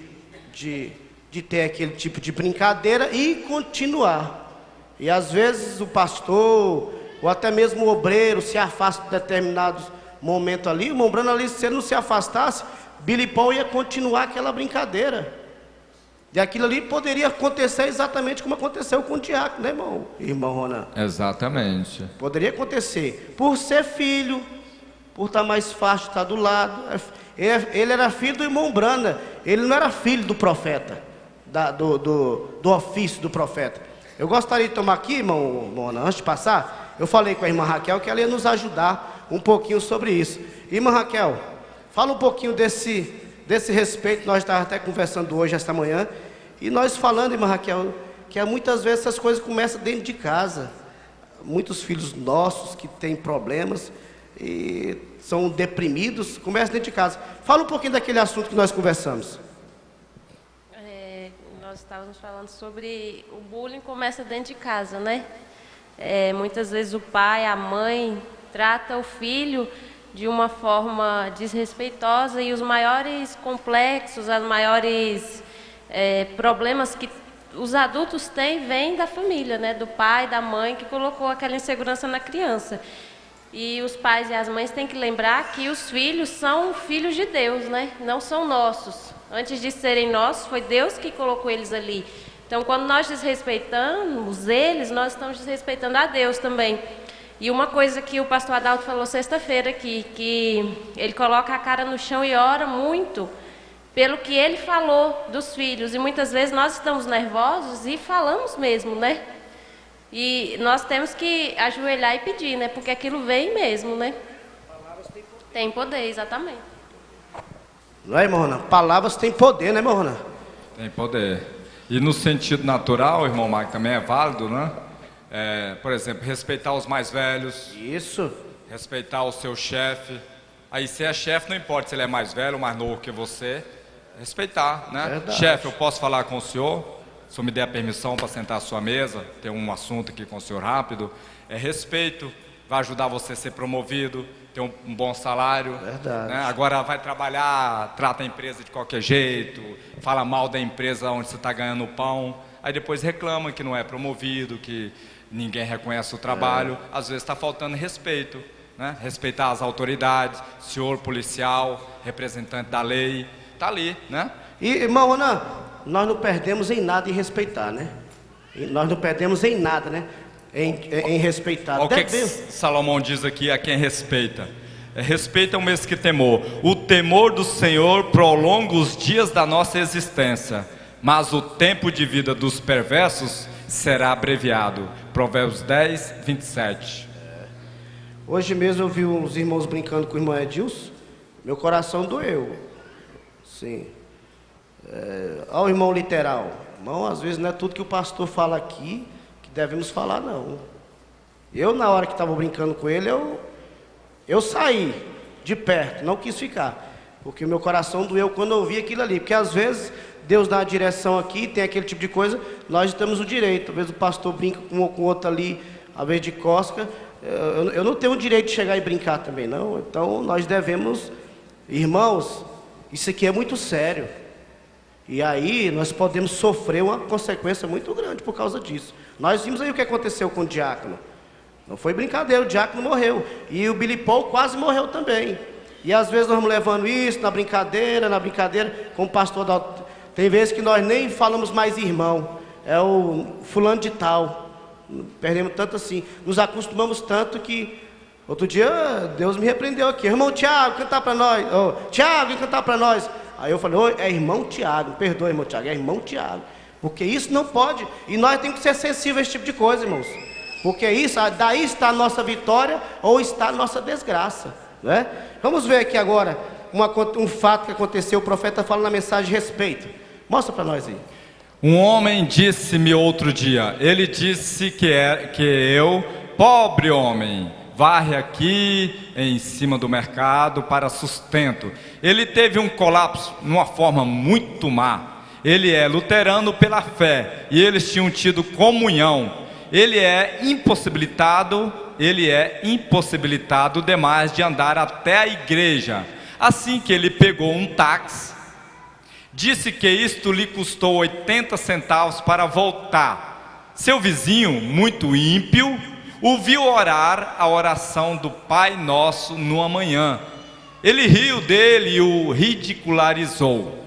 ter aquele tipo de brincadeira e continuar. E às vezes o pastor, ou até mesmo o obreiro, se afasta de determinados momentos ali. O irmão Branham ali, se ele não se afastasse, Billy Paul ia continuar aquela brincadeira. E aquilo ali poderia acontecer exatamente como aconteceu com o diácono, né, irmão Ronan? Exatamente. Poderia acontecer. Por ser filho, por estar mais fácil, estar do lado. Ele era filho do irmão Branham. Ele não era filho do profeta, do ofício do profeta. Eu gostaria de tomar aqui, irmão Ronan, antes de passar, eu falei com a irmã Raquel que ela ia nos ajudar um pouquinho sobre isso. Irmã Raquel, fala um pouquinho desse respeito. Nós estávamos até conversando hoje, esta manhã, e nós falando, irmã Raquel, que muitas vezes essas coisas começam dentro de casa. Muitos filhos nossos que têm problemas e são deprimidos, começam dentro de casa. Fala um pouquinho daquele assunto que nós conversamos. Nós estávamos falando sobre o bullying começa dentro de casa, né? Muitas vezes o pai, a mãe trata o filho de uma forma desrespeitosa, e os maiores complexos, os maiores problemas que os adultos têm vêm da família, né? Do pai, da mãe, que colocou aquela insegurança na criança. E os pais e as mães têm que lembrar que os filhos são filhos de Deus, né? Não são nossos. Antes de serem nossos, foi Deus que colocou eles ali. Então, quando nós desrespeitamos eles, nós estamos desrespeitando a Deus também. E uma coisa que o pastor Adalto falou sexta-feira aqui, que ele coloca a cara no chão e ora muito pelo que ele falou dos filhos. E muitas vezes nós estamos nervosos e falamos mesmo, né? E nós temos que ajoelhar e pedir, né? Porque aquilo vem mesmo, né? Palavras têm poder. Tem poder, exatamente. Não é, irmão Ronan? Palavras têm poder, né, irmão Ronan? Tem poder. E no sentido natural, irmão Marco, também é válido, né? Por exemplo, respeitar os mais velhos. Isso. Respeitar o seu chefe. Aí, se é chefe, não importa se ele é mais velho ou mais novo que você. Respeitar, né? Verdade. Chefe, eu posso falar com o senhor? Se eu me der a permissão para sentar à sua mesa, ter um assunto aqui com o senhor rápido. Respeito, vai ajudar você a ser promovido, ter um bom salário. Verdade. Né? Agora vai trabalhar, trata a empresa de qualquer jeito, fala mal da empresa onde você está ganhando pão, aí depois reclama que não é promovido, que ninguém reconhece o trabalho. Às vezes está faltando respeito, né? Respeitar as autoridades, senhor policial, representante da lei, está ali, né? E, irmão Ronan, nós não perdemos em nada em respeitar, né? Nós não perdemos em nada, né? Em respeitar. Olha o que Salomão diz aqui a quem respeita. Respeita o mesmo que temor. O temor do Senhor prolonga os dias da nossa existência, mas o tempo de vida dos perversos será abreviado. Provérbios 10, 27. Hoje mesmo eu vi uns irmãos brincando com o irmão Edilson, meu coração doeu. Sim. Olha o irmão literal. Irmão, às vezes não é tudo que o pastor fala aqui que devemos falar, não. Eu, na hora que estava brincando com ele, eu saí de perto, não quis ficar. Porque o meu coração doeu quando eu vi aquilo ali. Porque às vezes Deus dá uma direção aqui, tem aquele tipo de coisa, nós temos o direito. Às vezes o pastor brinca com um ou com outro ali, às vezes de cosca. Eu não tenho o direito de chegar e brincar também, não. Então nós devemos, irmãos, isso aqui é muito sério. E aí nós podemos sofrer uma consequência muito grande por causa disso. Nós vimos aí o que aconteceu com o diácono. Não foi brincadeira, o diácono morreu. E o Billy Paul quase morreu também. E às vezes nós vamos levando isso na brincadeira, como pastor da... Tem vezes que nós nem falamos mais irmão, é o fulano de tal. Perdemos tanto assim, nos acostumamos tanto que... Outro dia Deus me repreendeu aqui, irmão Tiago, cantar para nós. Tiago, cantar para nós. Aí eu falei, é irmão Tiago, perdoa irmão Tiago, é irmão Tiago. Porque isso não pode, e nós temos que ser sensíveis a esse tipo de coisa, irmãos. Porque isso, daí está a nossa vitória ou está a nossa desgraça, né? Vamos ver aqui agora um fato que aconteceu, o profeta fala na mensagem de respeito. Mostra para nós aí. Um homem disse-me outro dia, ele disse que eu, pobre homem, varre aqui em cima do mercado para sustento. Ele teve um colapso numa forma muito má. Ele é luterano pela fé e eles tinham tido comunhão. Ele é impossibilitado demais de andar até a igreja. Assim que ele pegou um táxi, disse que isto lhe custou 80 centavos para voltar. Seu vizinho, muito ímpio, o viu orar a oração do Pai Nosso numa manhã. Ele riu dele e o ridicularizou.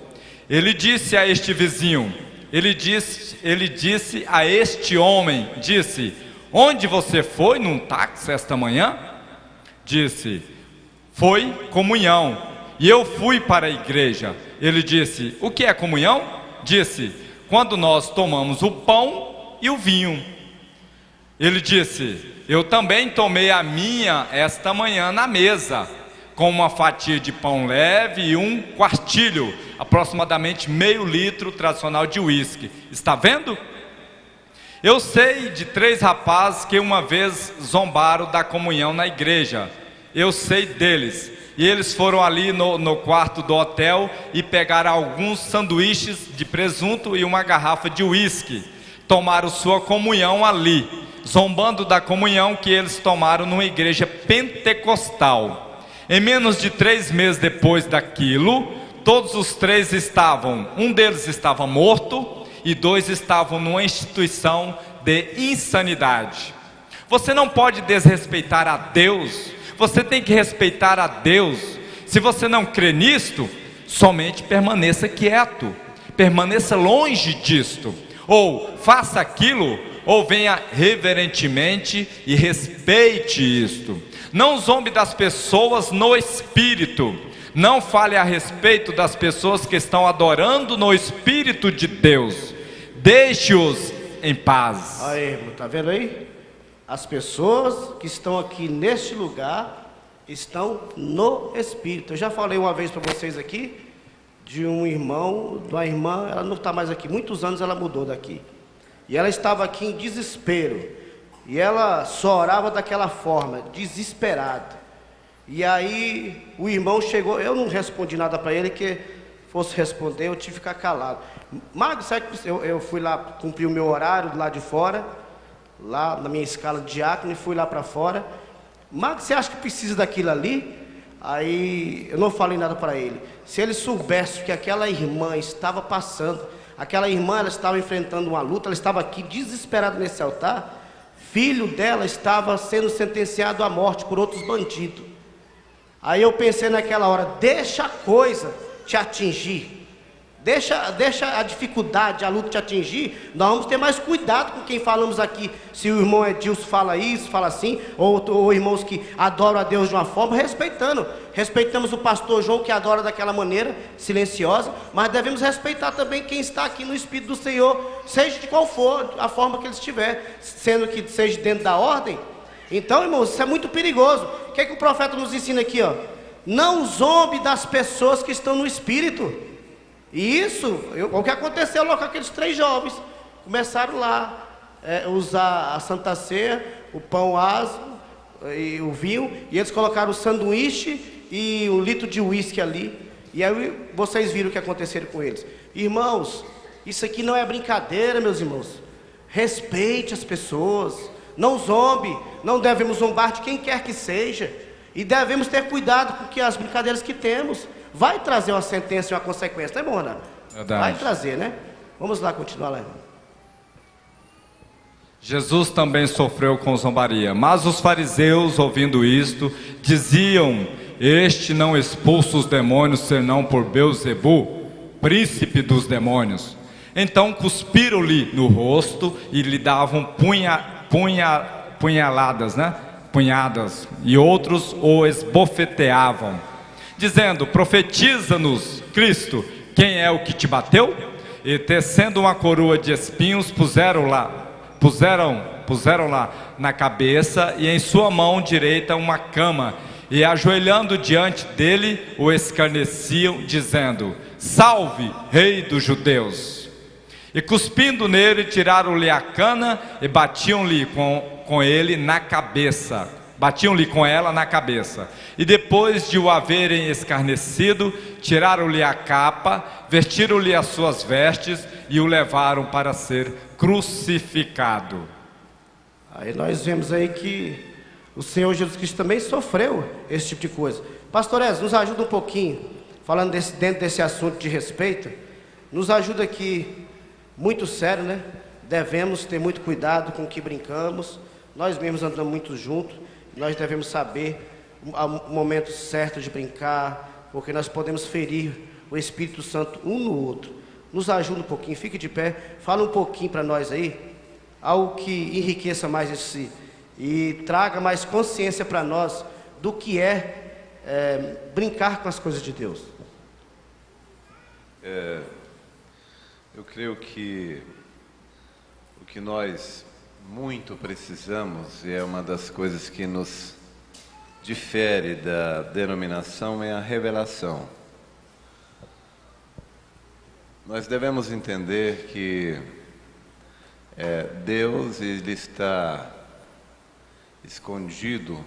Ele disse a este vizinho, ele disse a este homem, onde você foi num táxi esta manhã? Disse, foi comunhão, e eu fui para a igreja. Ele disse, o que é comunhão? Disse, quando nós tomamos o pão e o vinho. Ele disse, eu também tomei a minha esta manhã na mesa, com uma fatia de pão leve e um quartilho, aproximadamente meio litro tradicional de uísque. Está vendo? Eu sei de 3 rapazes que uma vez zombaram da comunhão na igreja. Eu sei deles. E eles foram ali no quarto do hotel e pegaram alguns sanduíches de presunto e uma garrafa de uísque. Tomaram sua comunhão ali, zombando da comunhão que eles tomaram numa igreja pentecostal. Em menos de 3 meses depois daquilo, todos os 3 um deles estava morto e 2 estavam numa instituição de insanidade. Você não pode desrespeitar a Deus, você tem que respeitar a Deus. Se você não crê nisto, somente permaneça quieto, permaneça longe disto, ou faça aquilo, ou venha reverentemente e respeite isto. Não zombe das pessoas no espírito. Não fale a respeito das pessoas que estão adorando no Espírito de Deus. Deixe-os em paz. Aí, irmão, tá vendo aí? As pessoas que estão aqui neste lugar estão no Espírito. Eu já falei uma vez para vocês aqui de um irmão, de uma irmã, ela não está mais aqui. Muitos anos ela mudou daqui. E ela estava aqui em desespero. E ela só orava daquela forma, desesperada. E aí o irmão chegou, eu não respondi nada para ele, que fosse responder, eu tive que ficar calado. Magno, sabe que eu fui lá cumprir o meu horário lá de fora, lá na minha escala de diácono, e fui lá para fora. Magno, você acha que precisa daquilo ali? Aí eu não falei nada para ele. Se ele soubesse que aquela irmã estava passando, aquela irmã, ela estava enfrentando uma luta, ela estava aqui desesperada nesse altar. Filho dela estava sendo sentenciado à morte por outros bandidos. Aí eu pensei naquela hora, deixa a coisa te atingir. Deixa a dificuldade, a luta te atingir. Nós vamos ter mais cuidado com quem falamos aqui. Se o irmão Edilson fala isso, fala assim, ou irmãos que adoram a Deus de uma forma, respeitamos o pastor João, que adora daquela maneira, silenciosa, mas devemos respeitar também quem está aqui no Espírito do Senhor, seja de qual for a forma que ele estiver, sendo que seja dentro da ordem. Então, irmãos, isso é muito perigoso. O que é que o profeta nos ensina aqui, ó? Não zombe das pessoas que estão no espírito. E isso, o que aconteceu lá com aqueles 3 jovens, começaram lá usar a Santa Ceia, o pão aso e o vinho, e eles colocaram o sanduíche e 1 litro de uísque ali, e aí vocês viram o que aconteceu com eles. Irmãos, isso aqui não é brincadeira, meus irmãos. Respeite as pessoas, não zombe, não devemos zombar de quem quer que seja, e devemos ter cuidado, porque as brincadeiras que temos vai trazer uma sentença e uma consequência, não é bom, Ana? Verdade. Vai trazer, né? Vamos lá continuar lá, irmão. Jesus também sofreu com zombaria, mas os fariseus, ouvindo isto, diziam: este não expulsa os demônios, senão por Beelzebu, príncipe dos demônios. Então cuspiram-lhe no rosto e lhe davam punhaladas, né? Punhadas, e outros o esbofeteavam, dizendo: profetiza-nos, Cristo, quem é o que te bateu? E tecendo uma coroa de espinhos, puseram lá na cabeça, e em sua mão direita uma cama, e ajoelhando diante dele, o escarneciam, dizendo: salve, rei dos judeus. E cuspindo nele, tiraram-lhe a cana e batiam-lhe com ela na cabeça. E depois de o haverem escarnecido, tiraram-lhe a capa, vestiram-lhe as suas vestes e o levaram para ser crucificado. Aí nós vemos aí que o Senhor Jesus Cristo também sofreu esse tipo de coisa. Pastor Ezra, nos ajuda um pouquinho, falando dentro desse assunto de respeito, nos ajuda aqui, muito sério, né? Devemos ter muito cuidado com o que brincamos, nós mesmos andamos muito juntos, nós devemos saber o momento certo de brincar, porque nós podemos ferir o Espírito Santo um no outro. Nos ajuda um pouquinho, fique de pé, fala um pouquinho para nós aí, algo que enriqueça mais esse e traga mais consciência para nós do que brincar com as coisas de Deus. Eu creio que o que nós muito precisamos, e é uma das coisas que nos difere da denominação, é a revelação. Nós devemos entender que Deus, ele está escondido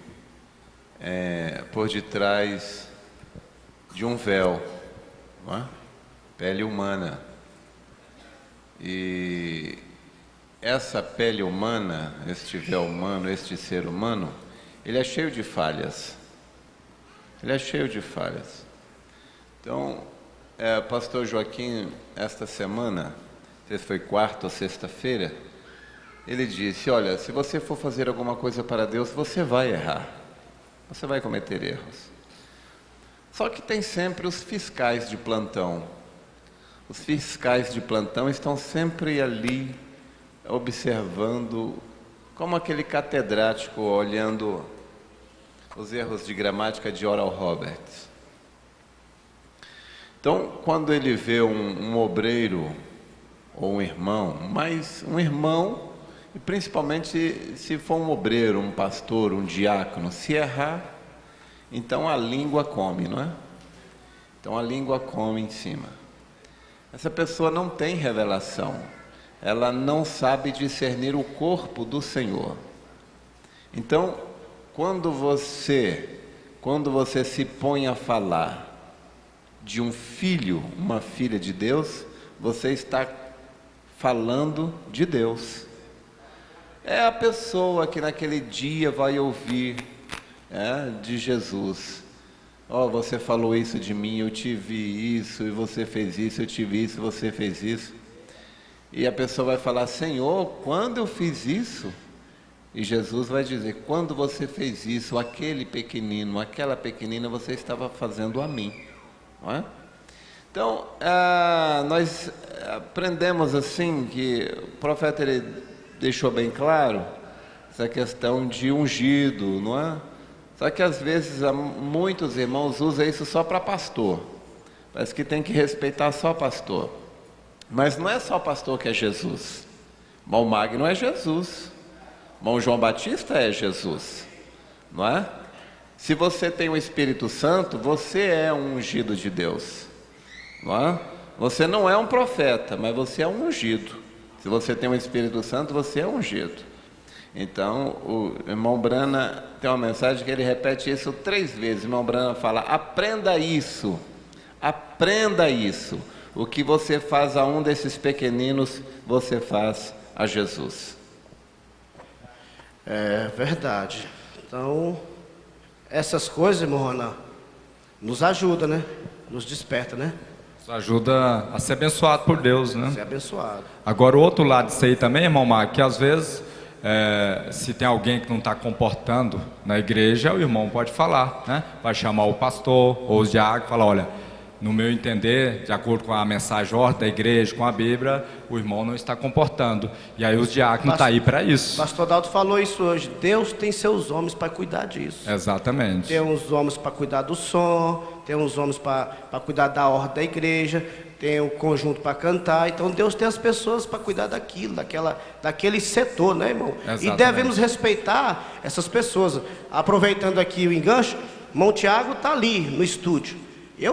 por detrás de um véu, não é? Pele humana. E essa pele humana, este véu humano, este ser humano, ele é cheio de falhas. Ele é cheio de falhas. Então, pastor Joaquim, esta semana, não sei se foi quarta ou sexta-feira, ele disse: olha, se você for fazer alguma coisa para Deus, você vai errar. Você vai cometer erros. Só que tem sempre os fiscais de plantão. Os fiscais de plantão estão sempre ali, observando, como aquele catedrático olhando os erros de gramática de Oral Roberts. Então, quando ele vê um obreiro ou um irmão, mas um irmão, e principalmente se for um obreiro, um pastor, um diácono, se errar, então a língua come, não é? Então a língua come em cima. Essa pessoa não tem revelação, ela não sabe discernir o corpo do Senhor. Então, quando você se põe a falar de um filho, uma filha de Deus, você está falando de Deus. É a pessoa que naquele dia vai ouvir de Jesus. Você falou isso de mim, eu tive isso, e você fez isso, eu tive isso, você fez isso. E a pessoa vai falar: Senhor, quando eu fiz isso? E Jesus vai dizer: quando você fez isso, aquele pequenino, aquela pequenina, você estava fazendo a mim. Não é? Então, nós aprendemos assim, que o profeta ele deixou bem claro essa questão de ungido, não é? Só que às vezes muitos irmãos usam isso só para pastor. Parece que tem que respeitar só pastor. Mas não é só pastor que é Jesus. Malmagno é Jesus. Irmão João Batista é Jesus, não é? Se você tem o Espírito Santo, você é um ungido de Deus, não é? Você não é um profeta, mas você é um ungido. Se você tem o Espírito Santo, você é ungido. Então, o irmão Brana tem uma mensagem que ele repete isso 3 vezes. O irmão Brana fala: aprenda isso, aprenda isso. O que você faz a um desses pequeninos, você faz a Jesus. É verdade. Então, essas coisas, irmão Ronan, nos ajuda, né? Nos desperta, né? Nos ajuda a ser abençoado por Deus, né? Ser abençoado. Agora, o outro lado disso aí também, irmão Marco, que às vezes, se tem alguém que não está comportando na igreja, o irmão pode falar, né? Vai chamar o pastor ou os diáconos e falar: olha, no meu entender, de acordo com a mensagem ordem da igreja, com a Bíblia, o irmão não está comportando. E aí os diáconos estão aí para isso. Pastor Dalto falou isso hoje. Deus tem seus homens para cuidar disso. Exatamente. Tem uns homens para cuidar do som, tem uns homens para cuidar da ordem da igreja, tem o conjunto para cantar. Então Deus tem as pessoas para cuidar daquilo, daquele setor, né, irmão? Exatamente. E devemos respeitar essas pessoas. Aproveitando aqui o enganche, irmão Tiago está ali no estúdio.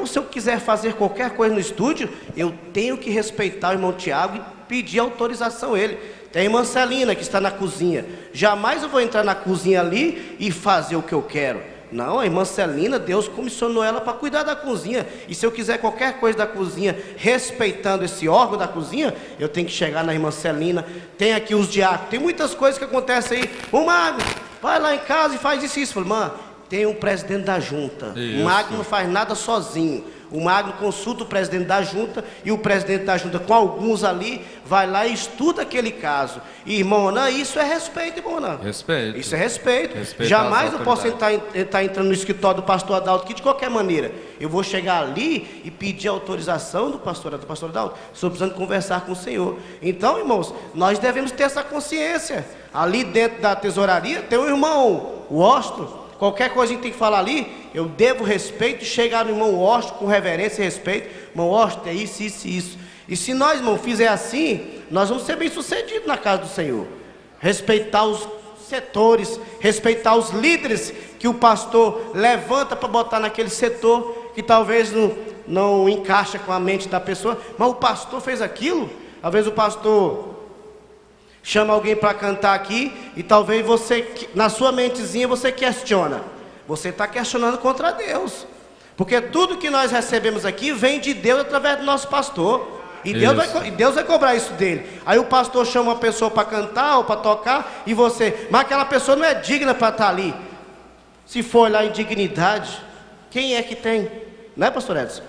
Se eu quiser fazer qualquer coisa no estúdio, eu tenho que respeitar o irmão Tiago e pedir autorização a ele. Tem a irmã Celina que está na cozinha. Jamais eu vou entrar na cozinha ali e fazer o que eu quero. Não, a irmã Celina, Deus comissionou ela para cuidar da cozinha. E se eu quiser qualquer coisa da cozinha, respeitando esse órgão da cozinha, eu tenho que chegar na irmã Celina. Tem aqui os diáconos. Tem muitas coisas que acontecem aí. Ô Magno, vai lá em casa e faz isso e isso. Falei: irmã, tem um presidente da junta. Isso. O Magno não faz nada sozinho. O Magno consulta o presidente da junta, e o presidente da junta, com alguns ali, vai lá e estuda aquele caso. E, irmão Ronan, isso é respeito, irmão Ronan. Respeito. Isso é respeito. Respeitar Jamais as eu posso autoridades. estar entrando no escritório do pastor Adalto aqui de qualquer maneira. Eu vou chegar ali e pedir autorização do pastor Adalto. Estou precisando conversar com o Senhor. Então, irmãos, nós devemos ter essa consciência. Ali dentro da tesouraria tem o irmão Washington. Qualquer coisa a gente tem que falar ali, eu devo respeito e chegar no irmão Washington com reverência e respeito. Irmão Washington, é isso, isso e isso. E se nós, irmão, fizer assim, nós vamos ser bem sucedidos na casa do Senhor. Respeitar os setores, respeitar os líderes que o pastor levanta para botar naquele setor, que talvez não encaixa com a mente da pessoa, mas o pastor fez aquilo. Às vezes o pastor chama alguém para cantar aqui e talvez você, na sua mentezinha, você questiona. Você está questionando contra Deus. Porque tudo que nós recebemos aqui vem de Deus através do nosso pastor. E Deus vai cobrar isso dele. Aí o pastor chama uma pessoa para cantar ou para tocar e você... Mas aquela pessoa não é digna para estar ali. Se for lá em dignidade, quem é que tem? Não é, pastor Edson?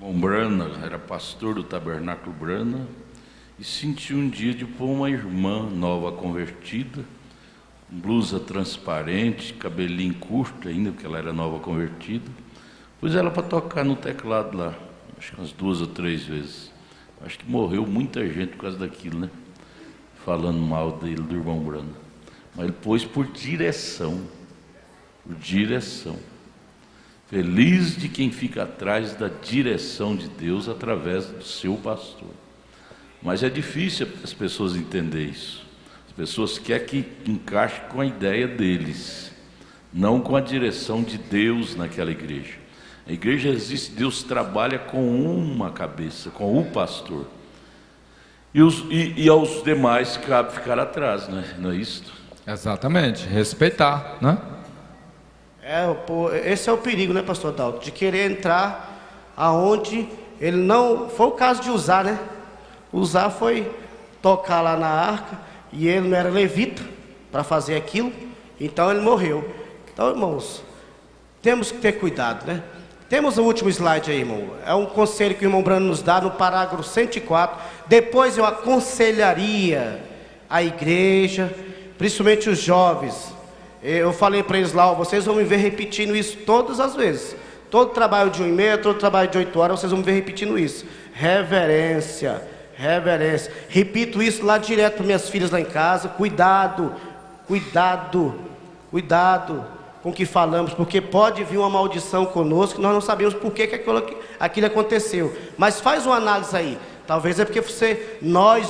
O Brana era pastor do Tabernáculo Brana e sentiu um dia de pôr uma irmã nova convertida, blusa transparente, cabelinho curto ainda, porque ela era nova convertida. Pus ela para tocar no teclado lá, acho que umas 2 ou 3 vezes. Acho que morreu muita gente por causa daquilo, né? Falando mal dele, do irmão Brana. Mas ele pôs por direção. Por direção. Feliz de quem fica atrás da direção de Deus através do seu pastor. Mas é difícil as pessoas entenderem isso. As pessoas querem que encaixe com a ideia deles, não com a direção de Deus naquela igreja. A igreja existe, Deus trabalha com uma cabeça, com o pastor. E aos demais cabe ficar atrás, não é isso? Exatamente, respeitar, né? Esse é o perigo, né, pastor Dalto? De querer entrar aonde ele não... Foi o caso de Uzá, né? Uzá foi tocar lá na arca e ele não era levita para fazer aquilo, então ele morreu. Então, irmãos, temos que ter cuidado, né? Temos o último slide aí, irmão. É um conselho que o irmão Brano nos dá no parágrafo 104. Depois eu aconselharia a igreja, principalmente os jovens. Eu falei para eles lá: vocês vão me ver repetindo isso todas as vezes. Todo trabalho de 1h30, todo trabalho de 8 horas, vocês vão me ver repetindo isso. Reverência, reverência. Repito isso lá direto para minhas filhas lá em casa. Cuidado, cuidado, cuidado com o que falamos, porque pode vir uma maldição conosco, nós não sabemos por que aquilo aconteceu. Mas faz uma análise aí. Talvez é porque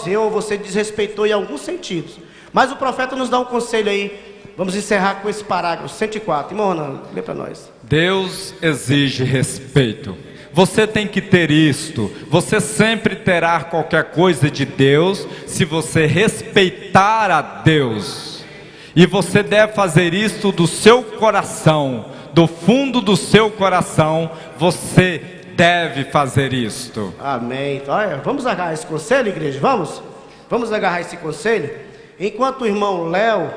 eu ou você desrespeitou em alguns sentidos. Mas o profeta nos dá um conselho aí. Vamos encerrar com esse parágrafo 104. Irmão Ronan, lê para nós. Deus exige respeito. Você tem que ter isto. Você sempre terá qualquer coisa de Deus se você respeitar a Deus. E você deve fazer isto do seu coração, do fundo do seu coração. Você deve fazer isto. Amém. Então, olha, vamos agarrar esse conselho, igreja? Vamos agarrar esse conselho. Enquanto o irmão Léo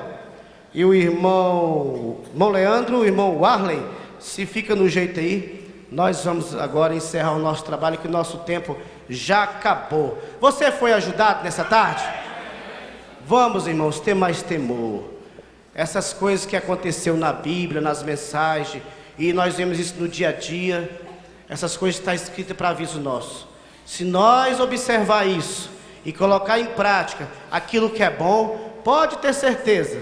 e o irmão Leandro, o irmão Warley, se fica no jeito aí, nós vamos agora encerrar o nosso trabalho, que o nosso tempo já acabou. Você foi ajudado nessa tarde? Vamos, irmãos, ter mais temor. Essas coisas que aconteceu na Bíblia, nas mensagens, e nós vemos isso no dia a dia, essas coisas estão escritas para aviso nosso. Se nós observar isso e colocar em prática aquilo que é bom, pode ter certeza,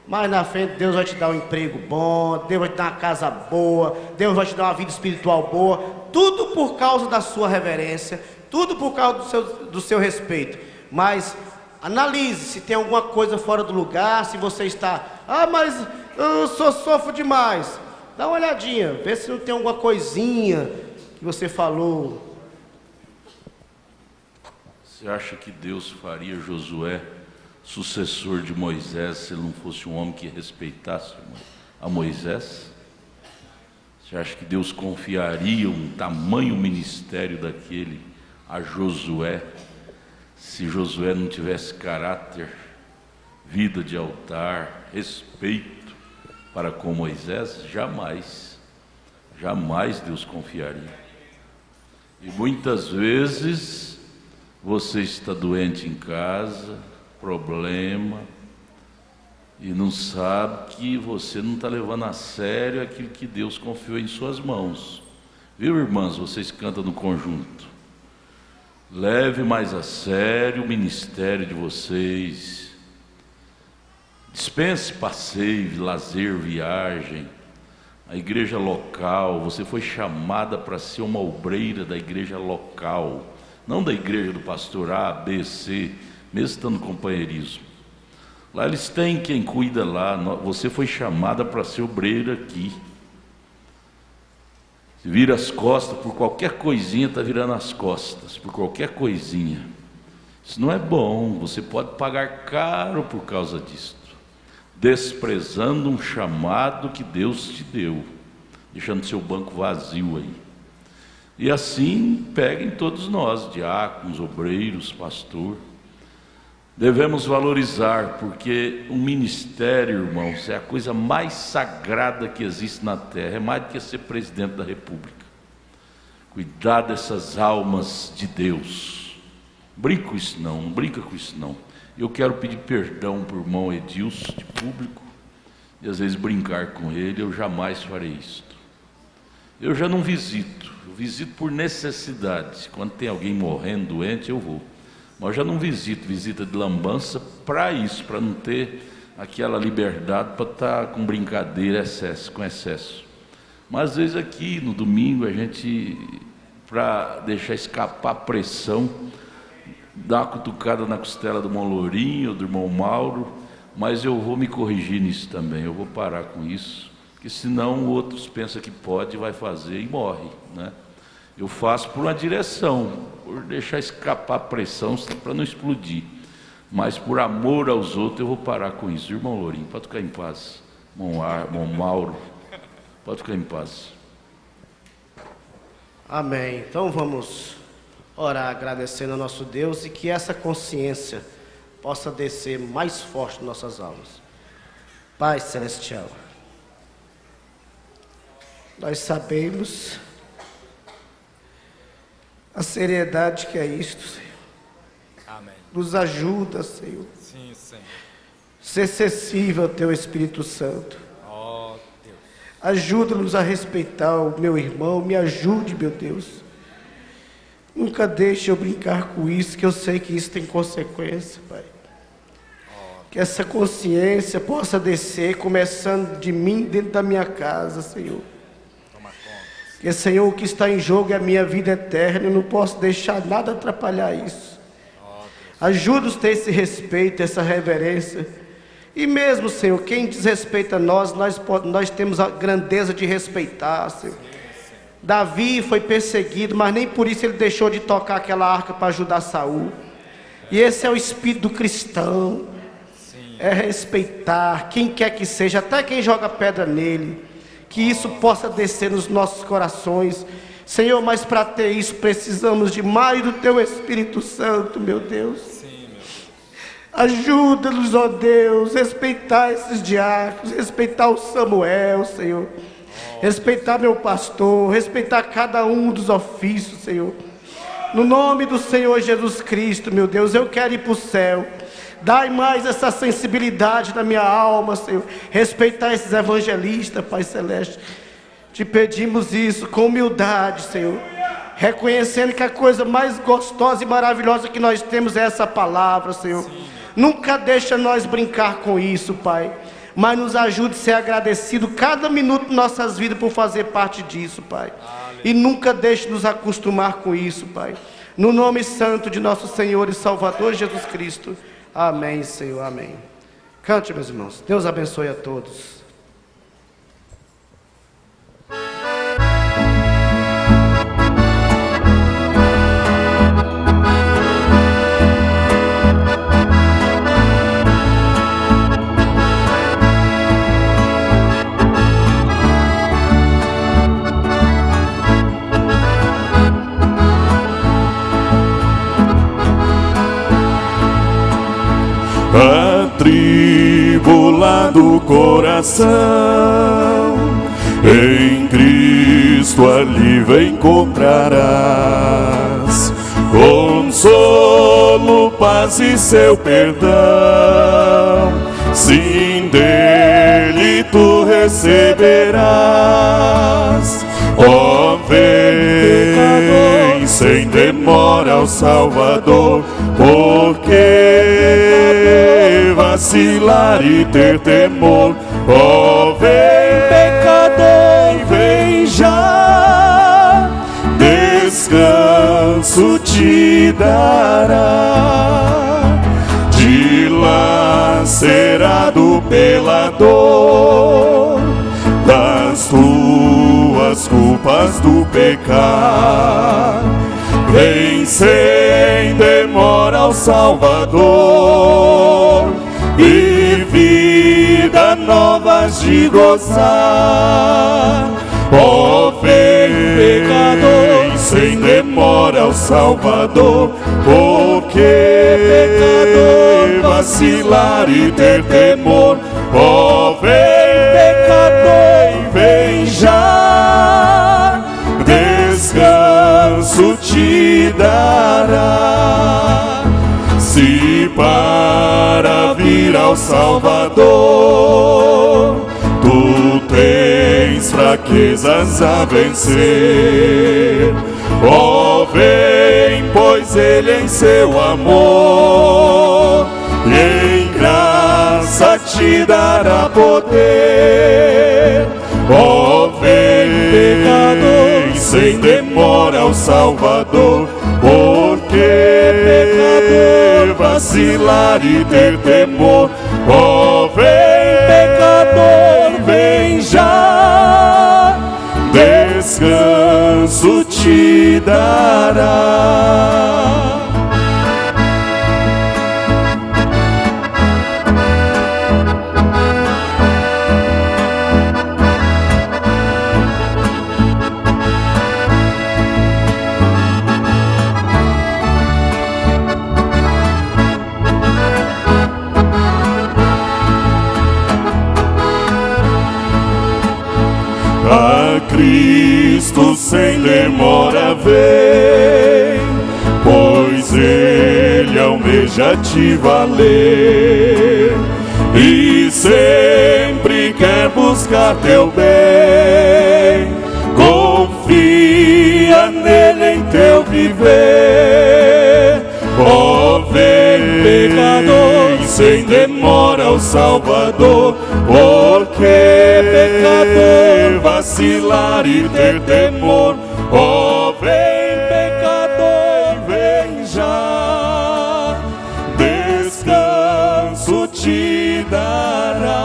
mas na frente Deus vai te dar um emprego bom, Deus vai te dar uma casa boa, Deus vai te dar uma vida espiritual boa, tudo por causa da sua reverência, tudo por causa do seu respeito. Mas analise se tem alguma coisa fora do lugar, se você está, mas eu sofro demais. Dá uma olhadinha, vê se não tem alguma coisinha que você falou. Você acha que Deus faria Josué sucessor de Moisés se ele não fosse um homem que respeitasse a Moisés? Você acha que Deus confiaria um tamanho ministério daquele a Josué se Josué não tivesse caráter, vida de altar, respeito para com Moisés? Jamais Deus confiaria. E muitas vezes você está doente em casa, problema, e não sabe que você não está levando a sério aquilo que Deus confiou em suas mãos. Viu, irmãs, vocês cantam no conjunto. Leve mais a sério o ministério de vocês. Dispense passeio, lazer, viagem. A igreja local, você foi chamada para ser uma obreira da igreja local, não da igreja do pastor A, B, C, mesmo estando no companheirismo. Lá eles têm quem cuida lá, você foi chamada para ser obreira aqui. Se vira as costas por qualquer coisinha, está virando as costas, por qualquer coisinha. Isso não é bom, você pode pagar caro por causa disso, desprezando um chamado que Deus te deu, deixando seu banco vazio aí. E assim peguem todos nós, diáconos, obreiros, pastor. Devemos valorizar, porque o ministério, irmãos, é a coisa mais sagrada que existe na terra, é mais do que ser presidente da república. Cuidar dessas almas de Deus. Brinca com isso não brinca com isso não. Eu quero pedir perdão para o irmão Edilson, de público, e às vezes brincar com ele. Eu jamais farei isto. Eu já não visito, eu visito por necessidade. Quando tem alguém morrendo, doente, eu vou. Mas eu já não visito, visita de lambança para isso, para não ter aquela liberdade para estar com brincadeira, com excesso. Mas às vezes aqui no domingo a gente, para deixar escapar a pressão, dá uma cutucada na costela do irmão Lourinho, do irmão Mauro, mas eu vou me corrigir nisso também, eu vou parar com isso, porque senão outros pensam que pode, vai fazer e morre, né? Eu faço por uma direção, por deixar escapar a pressão, para não explodir, mas por amor aos outros eu vou parar com isso. Irmão Lourinho, pode ficar em paz. Irmão Mauro, pode ficar em paz. Amém. Então vamos orar agradecendo ao nosso Deus, e que essa consciência possa descer mais forte em nossas almas. Pai Celestial, nós sabemos a seriedade que é isto, Senhor. Amém. Nos ajuda, Senhor. Sim, Senhor. Ser sensível ao Teu Espírito Santo. Ó Deus. Ajuda-nos a respeitar o meu irmão. Me ajude, meu Deus. Nunca deixe eu brincar com isso, que eu sei que isso tem consequência, Pai. Que essa consciência possa descer, começando de mim, dentro da minha casa, Senhor. Toma conta. Porque, Senhor, o que está em jogo é a minha vida eterna. Eu não posso deixar nada atrapalhar isso. Ajuda-nos a ter esse respeito, essa reverência. E mesmo, Senhor, quem desrespeita nós temos a grandeza de respeitar, Senhor. Davi foi perseguido, mas nem por isso ele deixou de tocar aquela arca para ajudar Saul. E esse é o espírito do cristão. É respeitar quem quer que seja, até quem joga pedra nele. Que isso possa descer nos nossos corações. Senhor, mas para ter isso precisamos de mais do Teu Espírito Santo, meu Deus. Ajuda-nos, ó Deus, respeitar esses diáconos, respeitar o Samuel, Senhor. Respeitar meu pastor, respeitar cada um dos ofícios, Senhor. No nome do Senhor Jesus Cristo, meu Deus, eu quero ir para o céu. Dai mais essa sensibilidade na minha alma, Senhor. Respeitar esses evangelistas, Pai Celeste. Te pedimos isso com humildade, Senhor. Reconhecendo que a coisa mais gostosa e maravilhosa que nós temos é essa palavra, Senhor. Nunca deixa nós brincar com isso, Pai. Mas nos ajude a ser agradecido cada minuto de nossas vidas por fazer parte disso, Pai. E nunca deixe nos acostumar com isso, Pai. No nome santo de nosso Senhor e Salvador Jesus Cristo. Amém, Senhor, amém. Cante, meus irmãos. Deus abençoe a todos. Atribulado coração, em Cristo alívio encontrarás, consolo, paz e seu perdão. Sim, dele tu receberás. Ó, vem sem demora ao Salvador, porque vacilar e ter temor. Ó, vem pecador, vem já, descanso te dará. Dilacerado pela dor das tuas culpas do pecado, vem sem demora ao Salvador, e vida nova de gozar. Ó, vem pecador, sem demora ao Salvador, porque pecador vacilar e ter temor. Ó, vem pecador, vem já, descanso te dará. Se para vir ao Salvador tu tens fraquezas a vencer, ó, vem, pois Ele em seu amor e em graça te dará poder. Ó, vem pecador, sem demora ao Salvador, porque pecador vacilar e ter temor. Ó, vem pecador, vem já, descanso te dará. A Cristo sem demora vem, pois Ele almeja te valer e sempre quer buscar teu bem. Confia nele em teu viver. Ó, vem pecador, sem demora ao Salvador, porque pecador vacilar e ter temor. descanso te dará.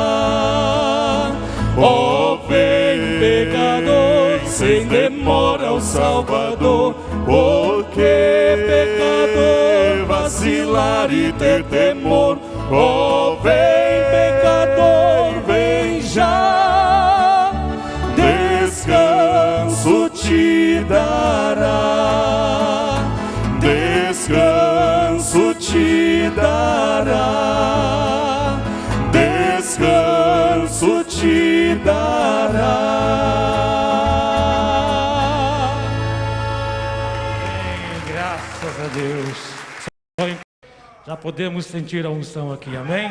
Ó, vem, pecador, sem demora ao Salvador, porque pecador vacilar e ter temor. Ó, vem, pecador, vem já, descanso te dará, descanso te dará, descanso te dará. Graças a Deus. Já podemos sentir a unção aqui, amém?